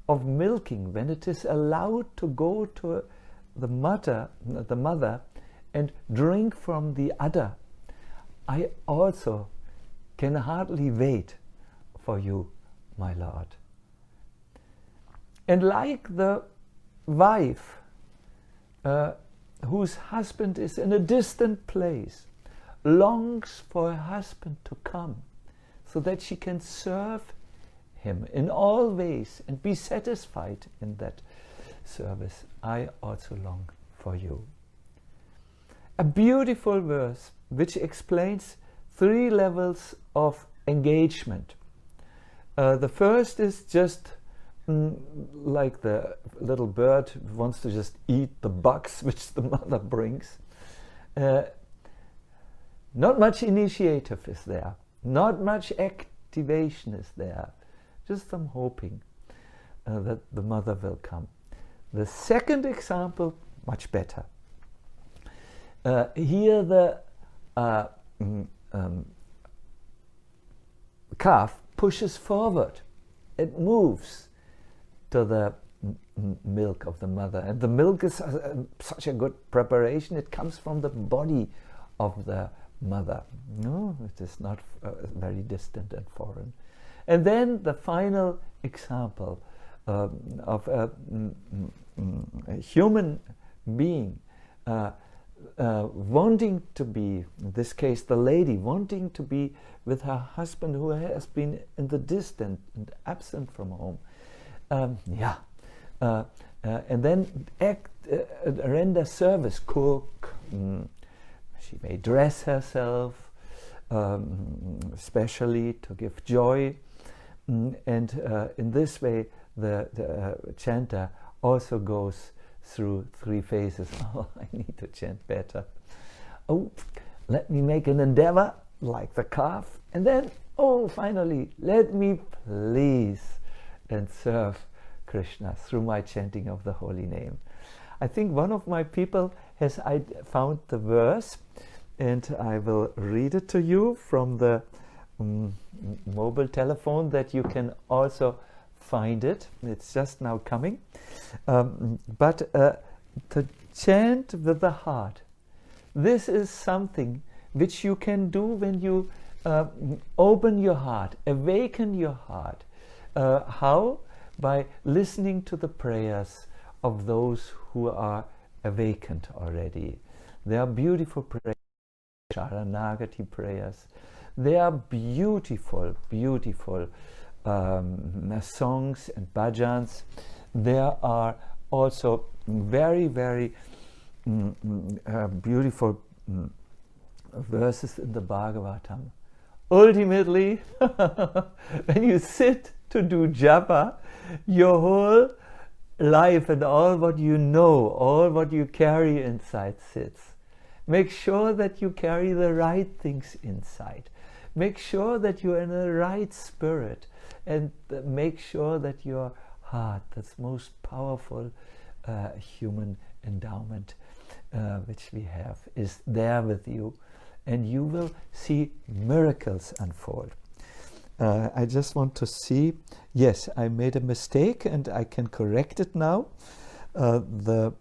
of milking, when it is allowed to go to the mother and drink from the udder. I also can hardly wait for you, my Lord. And like the wife whose husband is in a distant place, longs for her husband to come so that she can serve him in all ways and be satisfied in that service, I also long for you. A beautiful verse which explains 3 levels of engagement. The first is just like the little bird wants to just eat the bugs which the mother brings. Not much initiative is there, not much activation is there, just some hoping that the mother will come. The second example, much better. Here the calf pushes forward, it moves to the milk of the mother, and the milk is such a good preparation. It comes from the body of the mother. No, it is not very distant and foreign. And then the final example of a human being wanting to be, in this case the lady, wanting to be with her husband who has been in the distant and absent from home. And then render service, cook. She may dress herself specially to give joy. And in this way, the chanter also goes through 3 phases. Oh, I need to chant better. Oh, let me make an endeavor like the calf. And then, oh, finally, let me please and serve Krishna through my chanting of the holy name. I think one of my people has found the verse, and I will read it to you from the mobile telephone, that you can also find it. It's just now coming. But to chant with the heart, this is something which you can do when you open your heart, awaken your heart. How? By listening to the prayers of those who are awakened already. They are beautiful prayers, Sharanagati prayers. They are beautiful, beautiful songs and bhajans. There are also very, very beautiful verses in the Bhagavatam. Ultimately, when you sit to do japa, your whole life and all what you know, all what you carry inside sits. Make sure that you carry the right things inside. Make sure that you're in the right spirit, and make sure that your heart, that's most powerful human endowment which we have, is there with you, and you will see miracles unfold. I just want to see, yes, I made a mistake and I can correct it now. The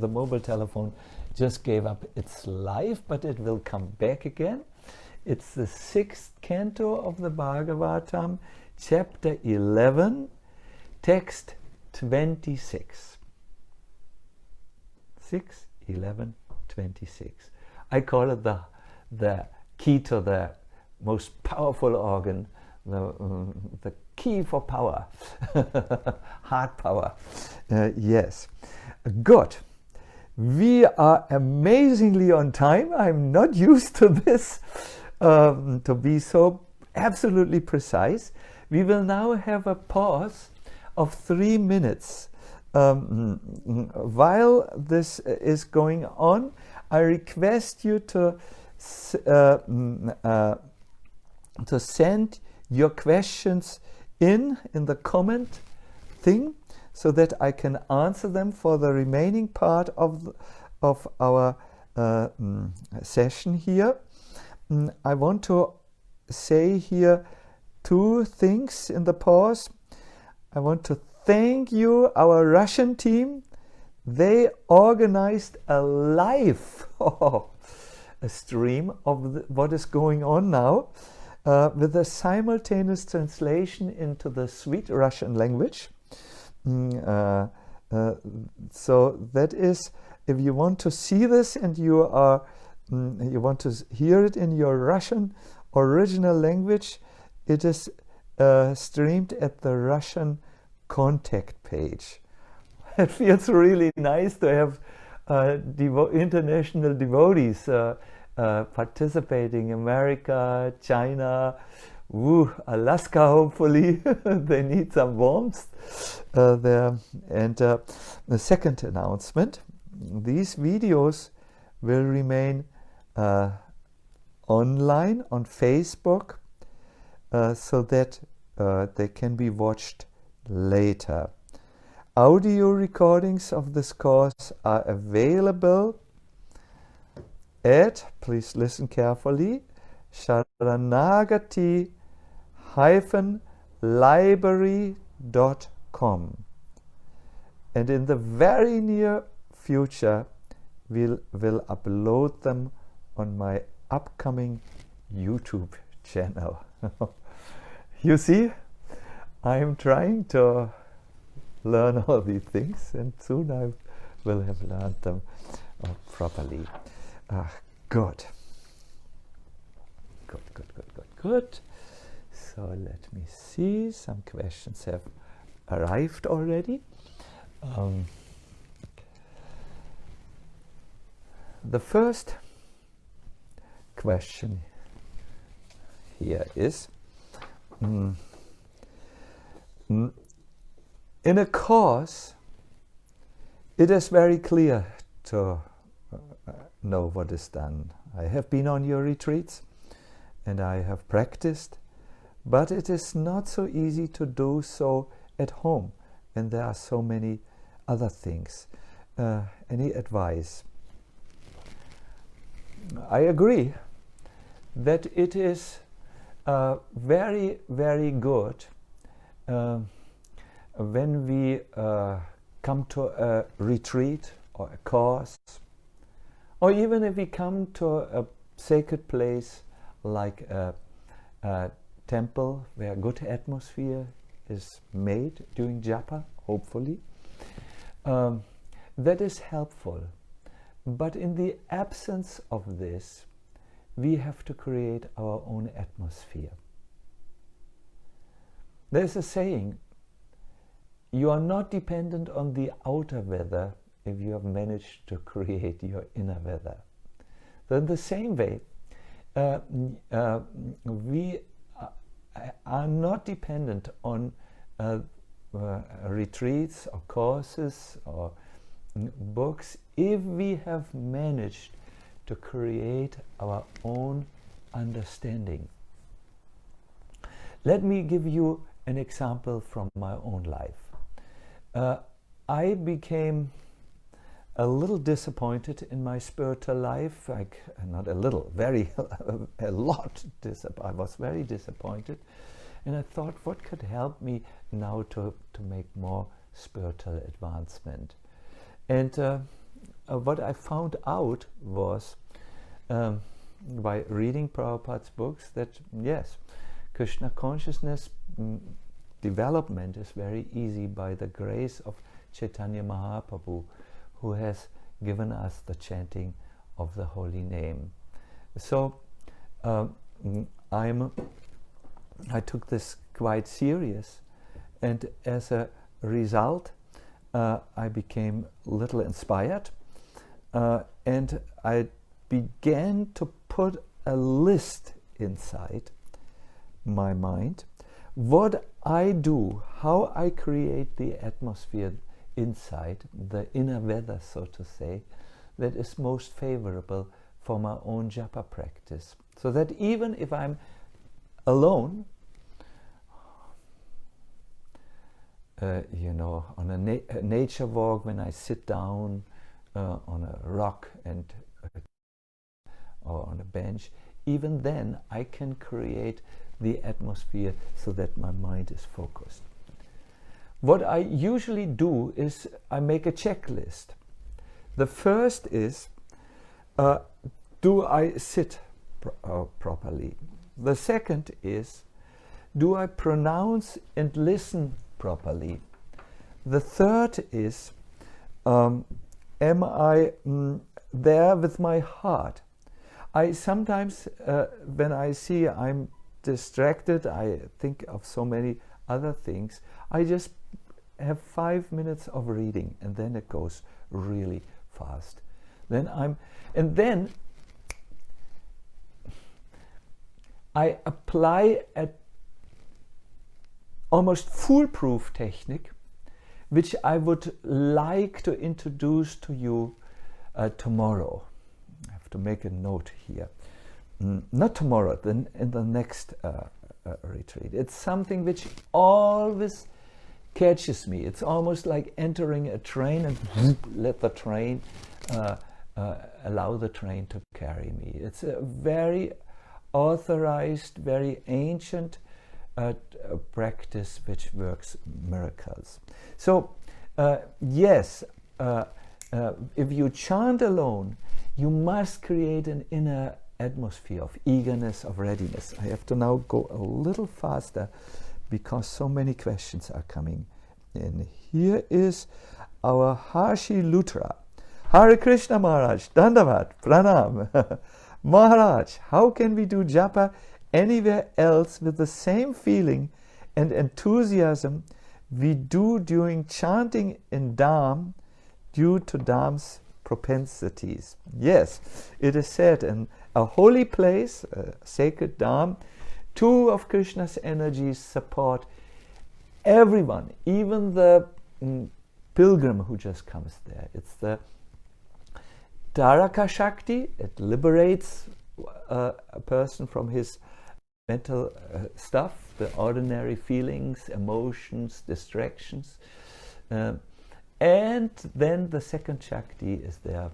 mobile telephone just gave up its life, but it will come back again. It's the 6th canto of the Bhagavatam, chapter 11, text 26. 6, 11, 26. I call it the key to the most powerful organ, the key for power, heart power. Yes, good. We are amazingly on time. I'm not used to this, to be so absolutely precise. We will now have a pause of 3 minutes. While this is going on, I request you to send your questions in the comment thing, so that I can answer them for the remaining part of our session here. I want to say here 2 things in the pause. I want to thank you, our Russian team. They organized a live a stream of what is going on now, with a simultaneous translation into the sweet Russian language. So that is, if you want to see this and you want to hear it in your Russian original language, it is streamed at the Russian contact page. It feels really nice to have international devotees participating, America, China, Alaska, hopefully. They need some warmth there. And the second announcement, these videos will remain online on Facebook so that they can be watched later. Audio recordings of this course are available at, please listen carefully, sharanagati-library.com. And in the very near future, we'll upload them on my upcoming YouTube channel. You see, I'm trying to learn all these things, and soon I will have learned them properly. Good. So let me see, some questions have arrived already. The first question here is, in a course, it is very clear to know what is done. I have been on your retreats and I have practiced, but it is not so easy to do so at home, and there are so many other things. Any advice? I agree that it is very, very good when we come to a retreat or a course, or even if we come to a sacred place like a temple where good atmosphere is made during japa, hopefully, that is helpful. But in the absence of this, we have to create our own atmosphere. There's a saying, you are not dependent on the outer weather if you have managed to create your inner weather. So in the same way, we are not dependent on retreats or courses or books if we have managed to create our own understanding. Let me give you an example from my own life. I became a little disappointed in my spiritual life, like not a little, very a lot. I was very disappointed, and I thought, what could help me now to make more spiritual advancement? And what I found out was, by reading Prabhupada's books, that yes, Krishna consciousness development is very easy by the grace of Chaitanya Mahaprabhu, who has given us the chanting of the holy name. So I took this quite serious, and as a result, I became a little inspired, and I began to put a list inside my mind, what I do, how I create the atmosphere inside, the inner weather, so to say, that is most favorable for my own japa practice. So that even if I'm alone, on a nature walk, when I sit down on a rock or on a bench, even then I can create the atmosphere so that my mind is focused. What I usually do is I make a checklist. The first is, do I sit properly? The second is, do I pronounce and listen properly? The third is, am I there with my heart? I sometimes, when I see I'm distracted, I think of so many other things, I just have 5 minutes of reading, and then it goes really fast. And then I apply a almost foolproof technique, which I would like to introduce to you tomorrow. I have to make a note here. Not tomorrow, then in the next retreat. It's something which always catches me. It's almost like entering a train and let the train allow the train to carry me. It's a very authorized, very ancient practice which works miracles. So yes, if you chant alone, you must create an inner atmosphere of eagerness, of readiness. I have to now go a little faster because so many questions are coming in. Here is our Harshi Lutra. Hare Krishna Maharaj, Dandavat, Pranam. Maharaj, how can we do japa anywhere else with the same feeling and enthusiasm we do during chanting in Dham due to Dham's propensities? Yes, it is said in a holy place, a sacred Dham, two of Krishna's energies support everyone, even the pilgrim who just comes there. It's the Dharaka Shakti, it liberates a person from his mental stuff, the ordinary feelings, emotions, distractions. And then the second Shakti is there,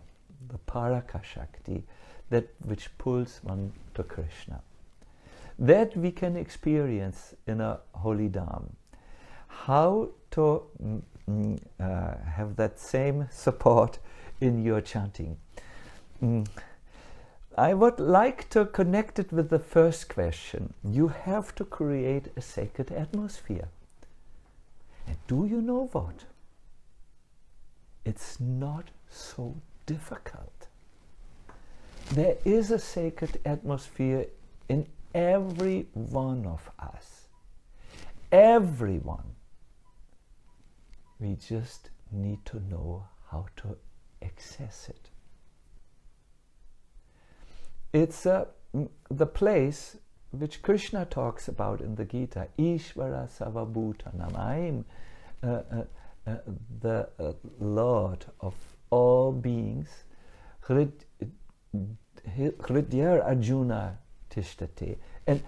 the Paraka Shakti, that which pulls one to Krishna. That we can experience in a holy Dham. How to have that same support in your chanting? I would like to connect it with the first question. You have to create a sacred atmosphere. And do you know what? It's not so difficult. There is a sacred atmosphere in every one of us. Everyone. We just need to know how to access it. It's the place which Krishna talks about in the Gita, Ishvara Sarvabhutanam. I am the Lord of all beings. Hridyar Arjuna Tishtate. And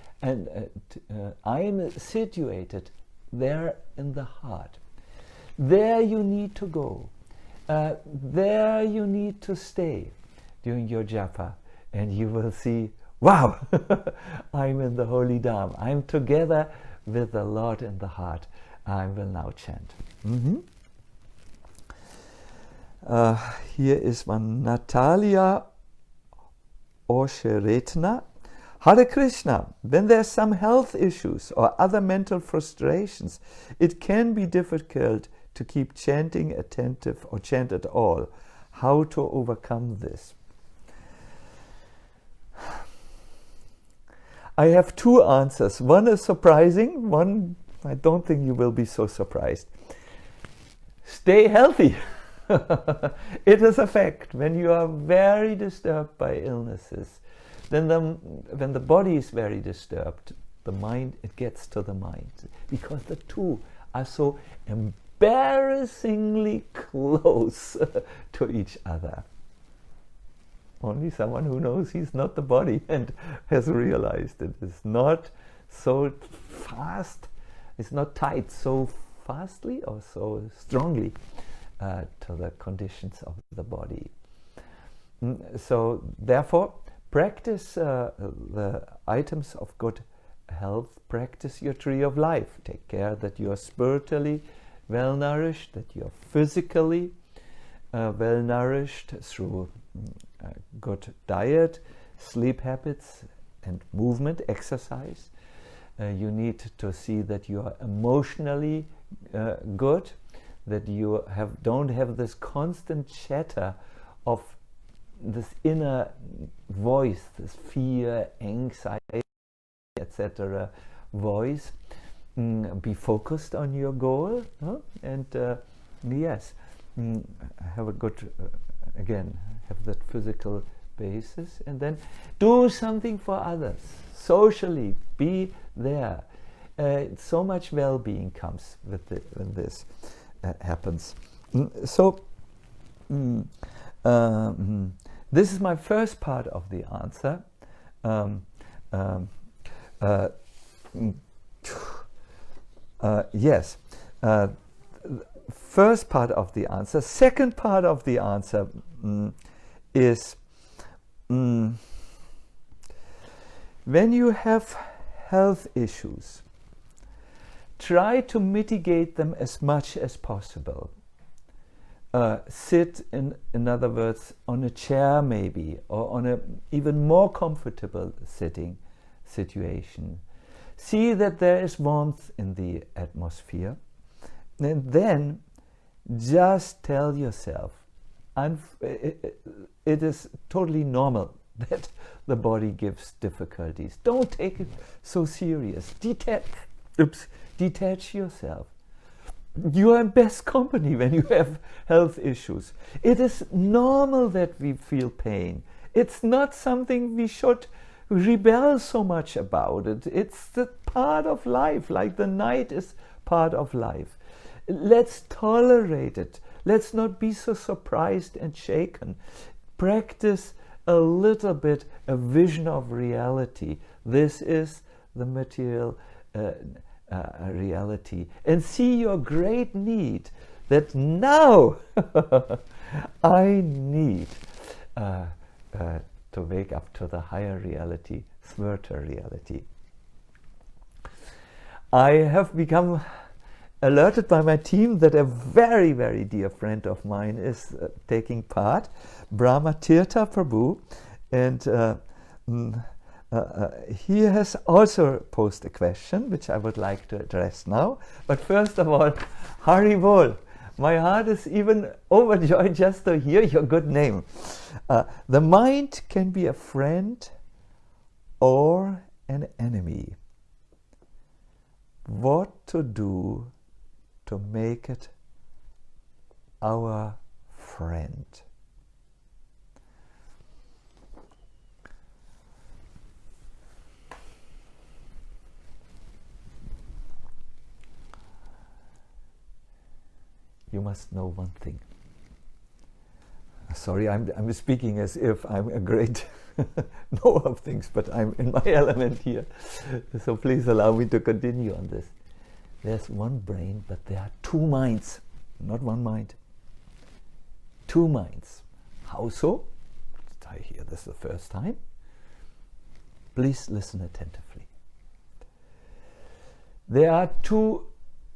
I am situated there in the heart. There you need to go. There you need to stay during your japa. And you will see, wow, I'm in the holy Dham. I'm together with the Lord in the heart. I will now chant. Here is one, Natalia Osheretna. Hare Krishna, when there's some health issues or other mental frustrations, it can be difficult to keep chanting attentive or chant at all. How to overcome this? I have two answers. One is surprising, one I don't think you will be so surprised. Stay healthy. It is a fact. When you are very disturbed by illnesses, then when the body is very disturbed, the mind, it gets to the mind. Because the two are so embarrassingly close to each other. Only someone who knows he's not the body and has realized it is not so fast, it's not tied so fastly or so strongly to the conditions of the body. So therefore, practice the items of good health, practice your tree of life. Take care that you are spiritually well nourished, that you are physically well nourished through good diet, sleep habits and movement, exercise. You need to see that you are emotionally good, that you don't have this constant chatter of this inner voice, this fear, anxiety, etc. voice. Be focused on your goal, and yes, have a good, again, have that physical basis, and then do something for others socially. Be there. So much well-being comes with when this happens. This is my first part of the answer. Yes. First part of the answer. Second part of the answer is when you have health issues, try to mitigate them as much as possible. Sit, in other words, on a chair maybe, or on a even more comfortable sitting situation. See that there is warmth in the atmosphere, and then just tell yourself, it is totally normal that the body gives difficulties. Don't take it so serious. Detach yourself. You are in best company when you have health issues. It is normal that we feel pain. It's not something we should rebel so much about it. It's the part of life, like the night is part of life. Let's tolerate it. Let's not be so surprised and shaken. Practice a little bit a vision of reality. This is the material reality, and see your great need that now I need to wake up to the higher reality, Svirta reality. I have become alerted by my team that a very, very dear friend of mine is taking part, Brahma Tirtha Prabhu, and he has also posed a question which I would like to address now. But first of all, Hari Bol. My heart is even overjoyed just to hear your good name. The mind can be a friend or an enemy. What to do to make it our friend? You must know one thing. Sorry, I'm speaking as if I'm a great knower of things, but I'm in my element here. So please allow me to continue on this. There's one brain, but there are two minds, not one mind. Two minds. How so? I hear this the first time. Please listen attentively. There are two.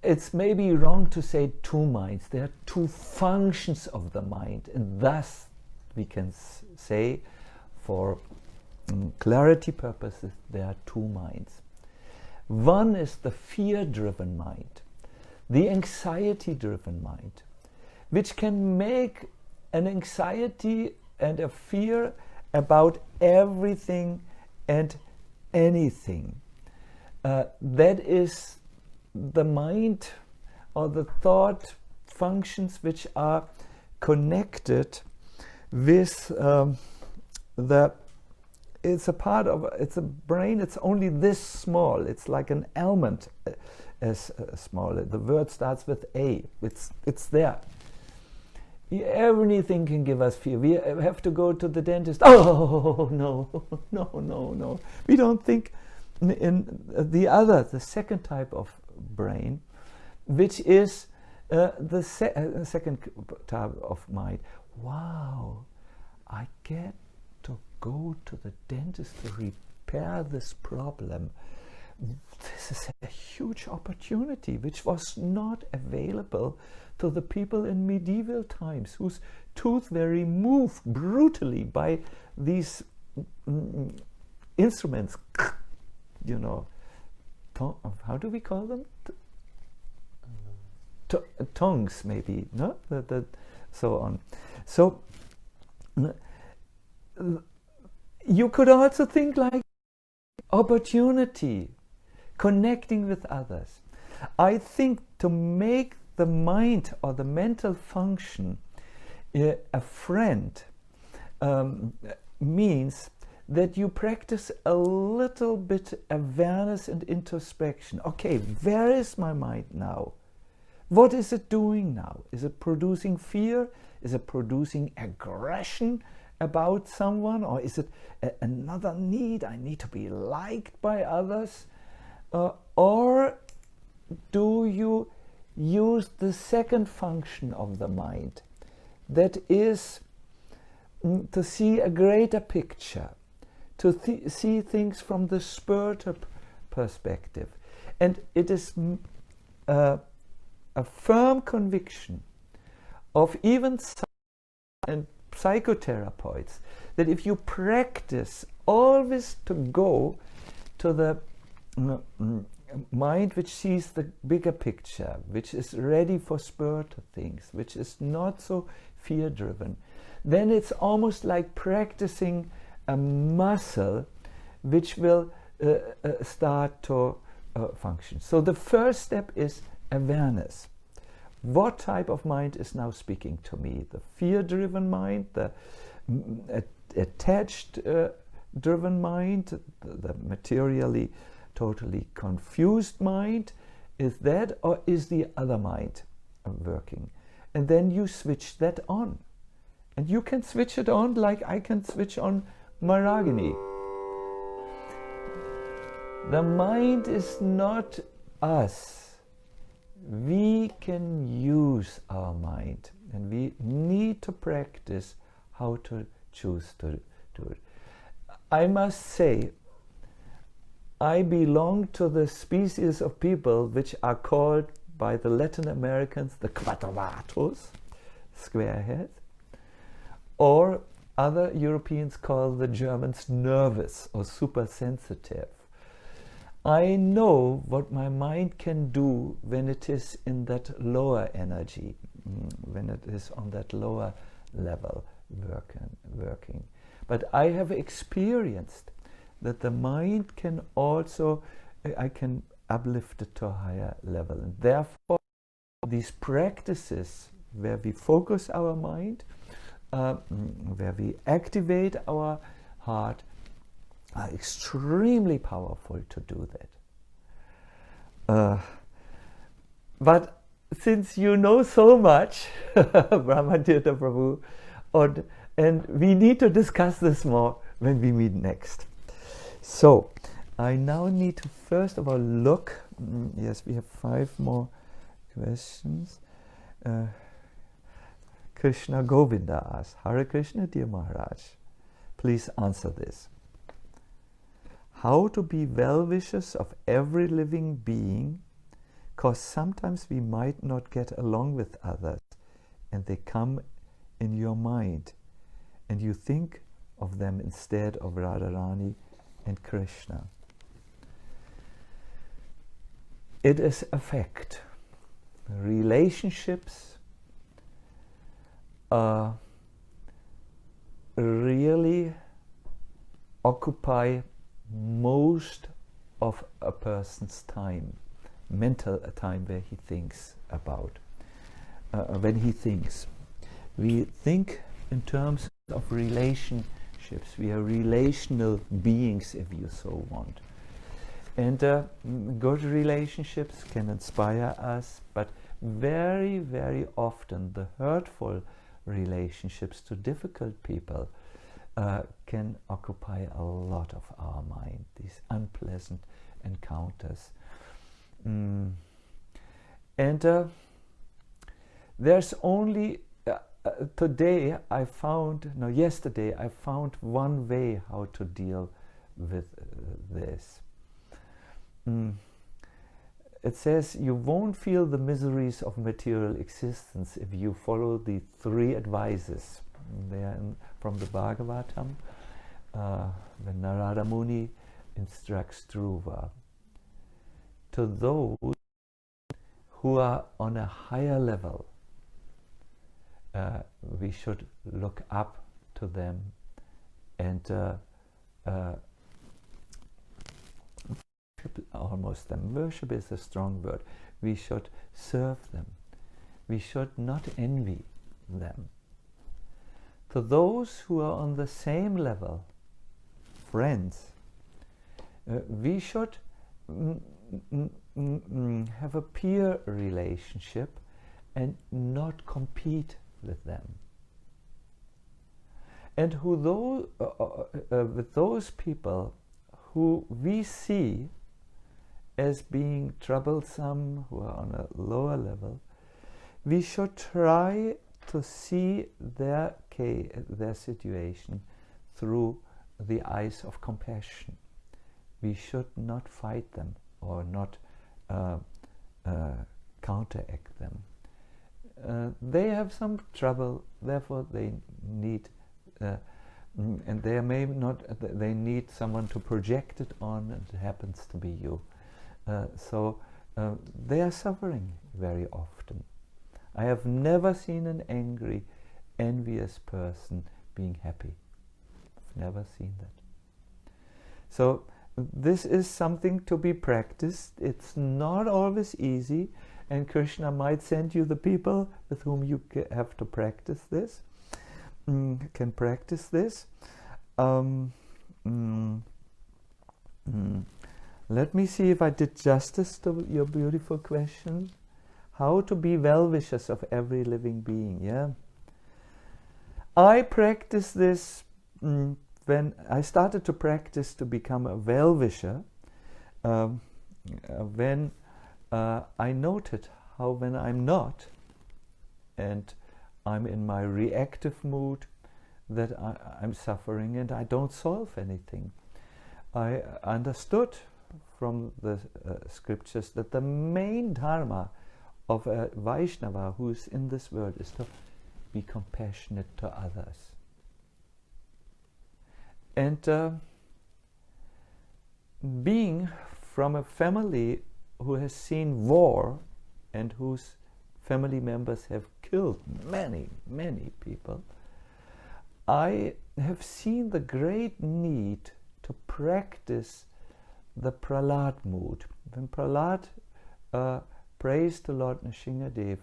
It's maybe wrong to say two minds. There are two functions of the mind, and thus we can say, for clarity purposes, there are two minds. One is the fear-driven mind, the anxiety-driven mind, which can make an anxiety and a fear about everything and anything. That is the mind or the thought functions which are connected with it's a part of, it's a brain, it's only this small, it's like an almond as small. The word starts with A, it's there. Everything can give us fear. We have to go to the dentist. Oh, no. We don't think in the second type of brain, which is the second type of mind. Wow, I get to go to the dentist to repair this problem. This is a huge opportunity which was not available to the people in medieval times, whose tooth were removed brutally by these instruments, you know. How do we call them? Tongues, maybe, no? So on. So you could also think like opportunity, connecting with others. I think to make the mind or the mental function a friend, means that you practice a little bit awareness and introspection. Okay, where is my mind now? What is it doing now? Is it producing fear? Is it producing aggression about someone? Or is it another need? I need to be liked by others? Or do you use the second function of the mind, that is to see a greater picture, to see things from the spiritual perspective? And it is a firm conviction of even and psychotherapists that if you practice always to go to the mind which sees the bigger picture, which is ready for spiritual things, which is not so fear-driven, then it's almost like practicing a muscle which will start to function. So the first step is awareness. What type of mind is now speaking to me? The fear-driven mind, the attached driven mind, the materially totally confused mind? Is that, or is the other mind working? And then you switch that on. And you can switch it on like I can switch on Maragini. The mind is not us. We can use our mind, and we need to practice how to choose to do it. I must say, I belong to the species of people which are called by the Latin Americans the cuadrados, squarehead, or other Europeans call the Germans nervous or supersensitive. I know what my mind can do when it is in that lower energy, when it is on that lower level working. But I have experienced that the mind can also, I can uplift it to a higher level. And therefore, these practices where we focus our mind, where we activate our heart, are extremely powerful to do that. But since you know so much, Brahmatirtha Prabhu, and we need to discuss this more when we meet next. So, I now need to first of all look, yes, we have 5 more questions. Krishna Govinda asks, Hare Krishna, dear Maharaj, please answer this. How to be well-wishers of every living being, because sometimes we might not get along with others and they come in your mind and you think of them instead of Radharani and Krishna. It is a fact. Relationships really occupy most of a person's time, mental time where he thinks about. When he thinks, we think in terms of relationships. We are relational beings, if you so want. And good relationships can inspire us, but very, very often the hurtful relationships to difficult people can occupy a lot of our mind, these unpleasant encounters. And there's only, yesterday I found one way how to deal with this. It says you won't feel the miseries of material existence if you follow the 3 advices. They are from the Bhagavatam, when Narada Muni instructs Dhruva. To those who are on a higher level, we should look up to them and almost them. Worship is a strong word. We should serve them. We should not envy them. to those who are on the same level, friends, we should have a peer relationship and not compete with them. And with those people who we see as being troublesome, who are on a lower level, we should try to see their situation through the eyes of compassion. We should not fight them or not counteract them. They have some trouble, therefore they need, and they need someone to project it on, and it happens to be you. So they are suffering very often. I have never seen an angry, envious person being happy. I've never seen that. So this is something to be practiced. It's not always easy, and Krishna might send you the people with whom you have to practice this, can practice this. Let me see if I did justice to your beautiful question. How to be well-wishers of every living being, yeah? I practice this when I started to practice to become a well-wisher, when I noted how when I'm not, and I'm in my reactive mood, that I'm suffering and I don't solve anything. I understood from the scriptures that the main dharma of a Vaishnava who's in this world is to be compassionate to others. And being from a family who has seen war and whose family members have killed many, many people, I have seen the great need to practice the Prahlad mood. When Prahlad prays to Lord Nrsimhadev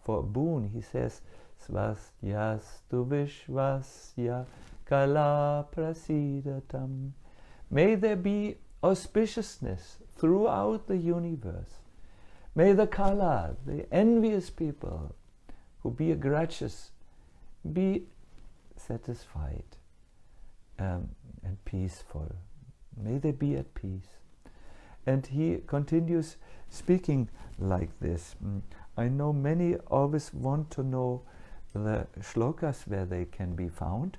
for a boon, he says, Svasyastu Vishvasya Kala Prasidatam. May there be auspiciousness throughout the universe. May the Kala, the envious people who be grudges, be satisfied and peaceful. May they be at peace. And he continues speaking like this. I know many always want to know the shlokas where they can be found.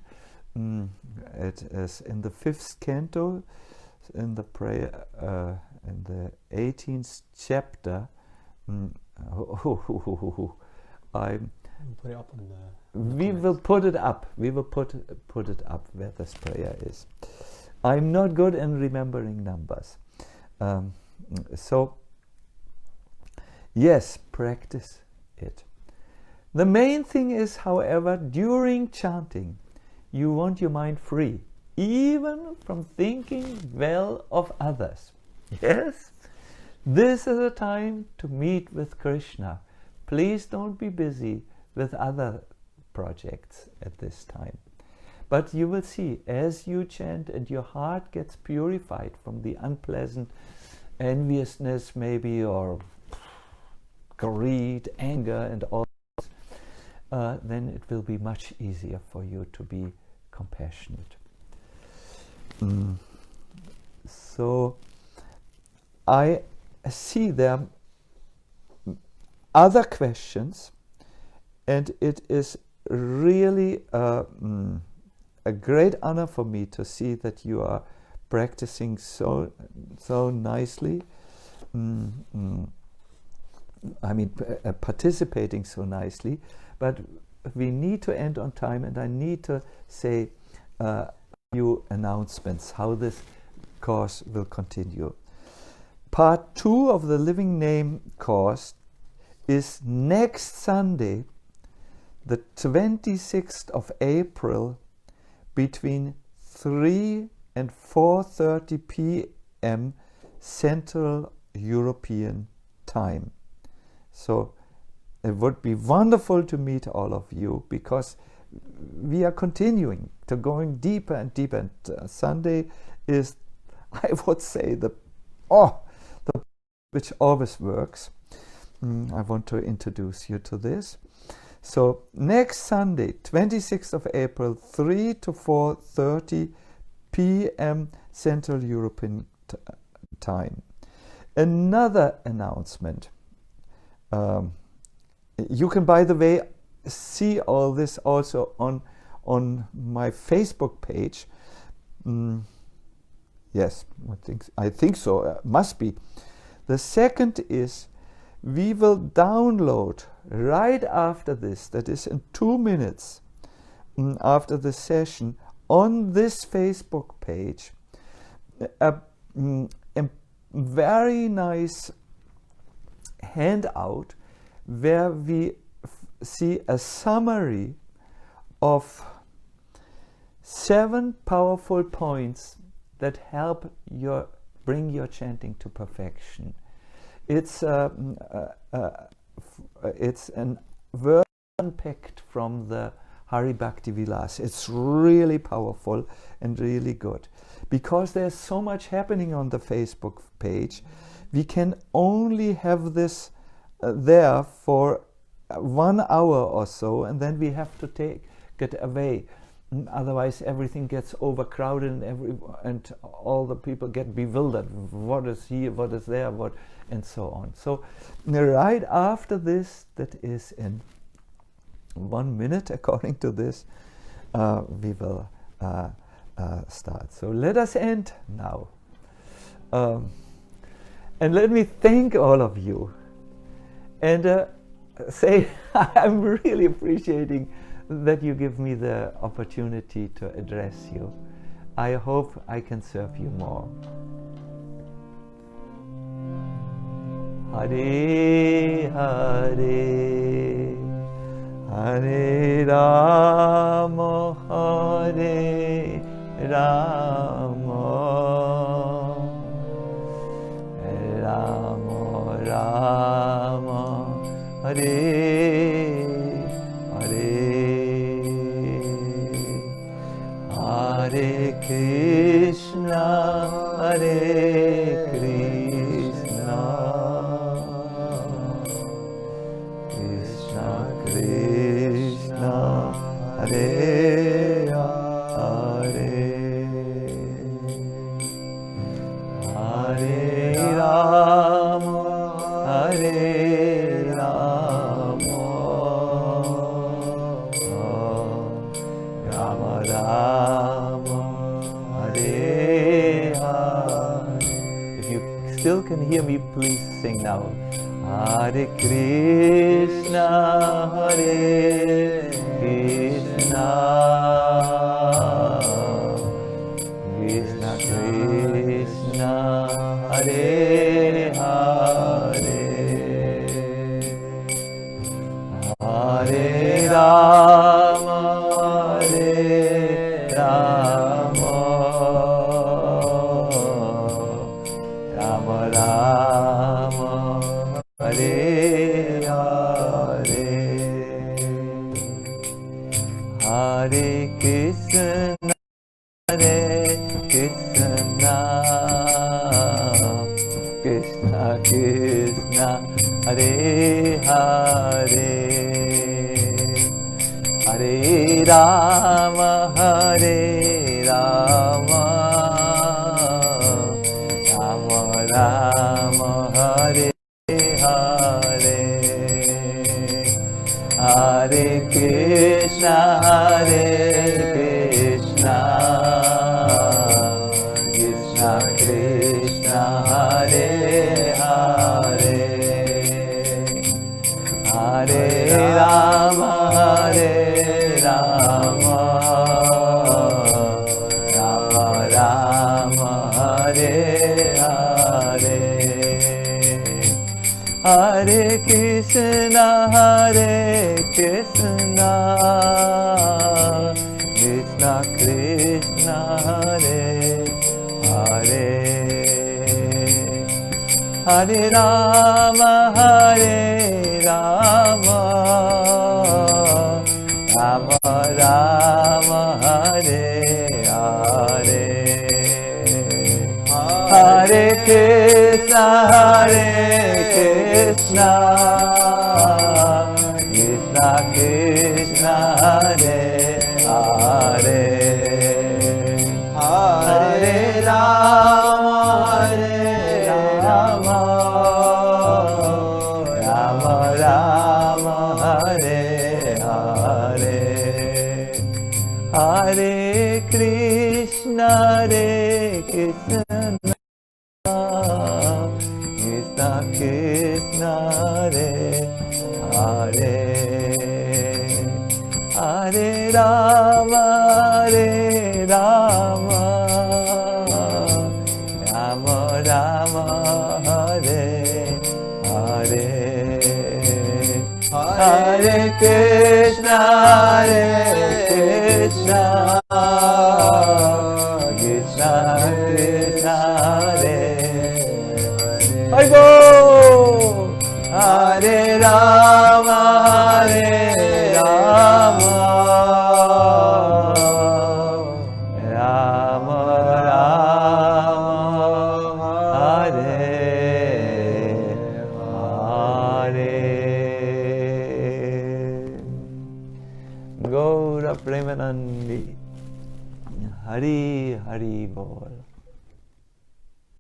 It is in the 5th canto, in the prayer, in the 18th chapter. Put it up on the we will put it up. We will put it up where this prayer is. I'm not good in remembering numbers. So, yes, practice it. The main thing is, however, during chanting, you want your mind free, even from thinking well of others. Yes? This is a time to meet with Krishna. Please don't be busy with other projects at this time. But you will see, as you chant and your heart gets purified from the unpleasant enviousness maybe, or greed, anger and all this, then it will be much easier for you to be compassionate. So I see there other questions, and it is really a great honor for me to see that you are practicing so nicely. I mean, participating so nicely. But we need to end on time, and I need to say a few announcements how this course will continue. Part 2 of the Living Name course is next Sunday, the 26th of April, between 3 and 4:30 p.m. Central European Time. So it would be wonderful to meet all of you, because we are continuing to going deeper and deeper. And Sunday is, I would say, the which always works. I want to introduce you to this. So next Sunday, 26th of April, 3 to 4:30 p.m. Central European time. Another announcement. You can, by the way, see all this also on my Facebook page. Yes, I think so. Must be. The second is, we will download right after this, that is in 2 minutes after the session, on this Facebook page, a very nice handout where we see a summary of 7 powerful points that help bring your chanting to perfection. It's an verse unpicked from the Hari Bhakti Vilas. It's really powerful and really good. Because there's so much happening on the Facebook page, we can only have this there for 1 hour or so, and then we have to take it away. Otherwise everything gets overcrowded and all the people get bewildered. What is here, what is there, what, and so on. So right after this, that is in 1 minute according to this, we will start. So let us end now. And let me thank all of you and say I'm really appreciating that you give me the opportunity to address you. I hope I can serve you more. Hare Hare, Hare Rama, Hare Rama, Rama Rama, Hare Hare Krishna, Hare Krishna, Krishna Krishna, Hare Hare, Hare Rama, Hare Rama, Rama Rama, still can hear me, please sing now. Hare Krishna, Hare Krishna, Krishna Krishna, Hare Hare, Hare Rama, Hare Rama, Rama Rama, Hare Hare, Hare Krishna, Hare Krishna, Krishna Krishna, Hare Hare, Hare Rama, Hare Rama, Rama Rama, Hare Hare, Hare Krishna, Hare Krishna, Krishna Krishna, Hare Hare, Hare Rama, Hare Rama, Rama Rama, Hare Hare, Hare Krishna, Hare Krishna, Krishna Krishna, Hare Hare, Hare Rama, Hare Rama, Rama Rama Hare Hare Hare Krishna Krishna Krishna Hare Hare Hare Rama Rama Rama Rama Hare Hare Hare Krishna Krishna Krishna Krishna Hare Hare Hare Rama Rama Rama Rama Hare Hare Hare Krishna Krishna Krishna Krishna Hare Hare Hare Rama Rama Rama Rama Hare Hare Gaura Premanandi Hari Hari Bol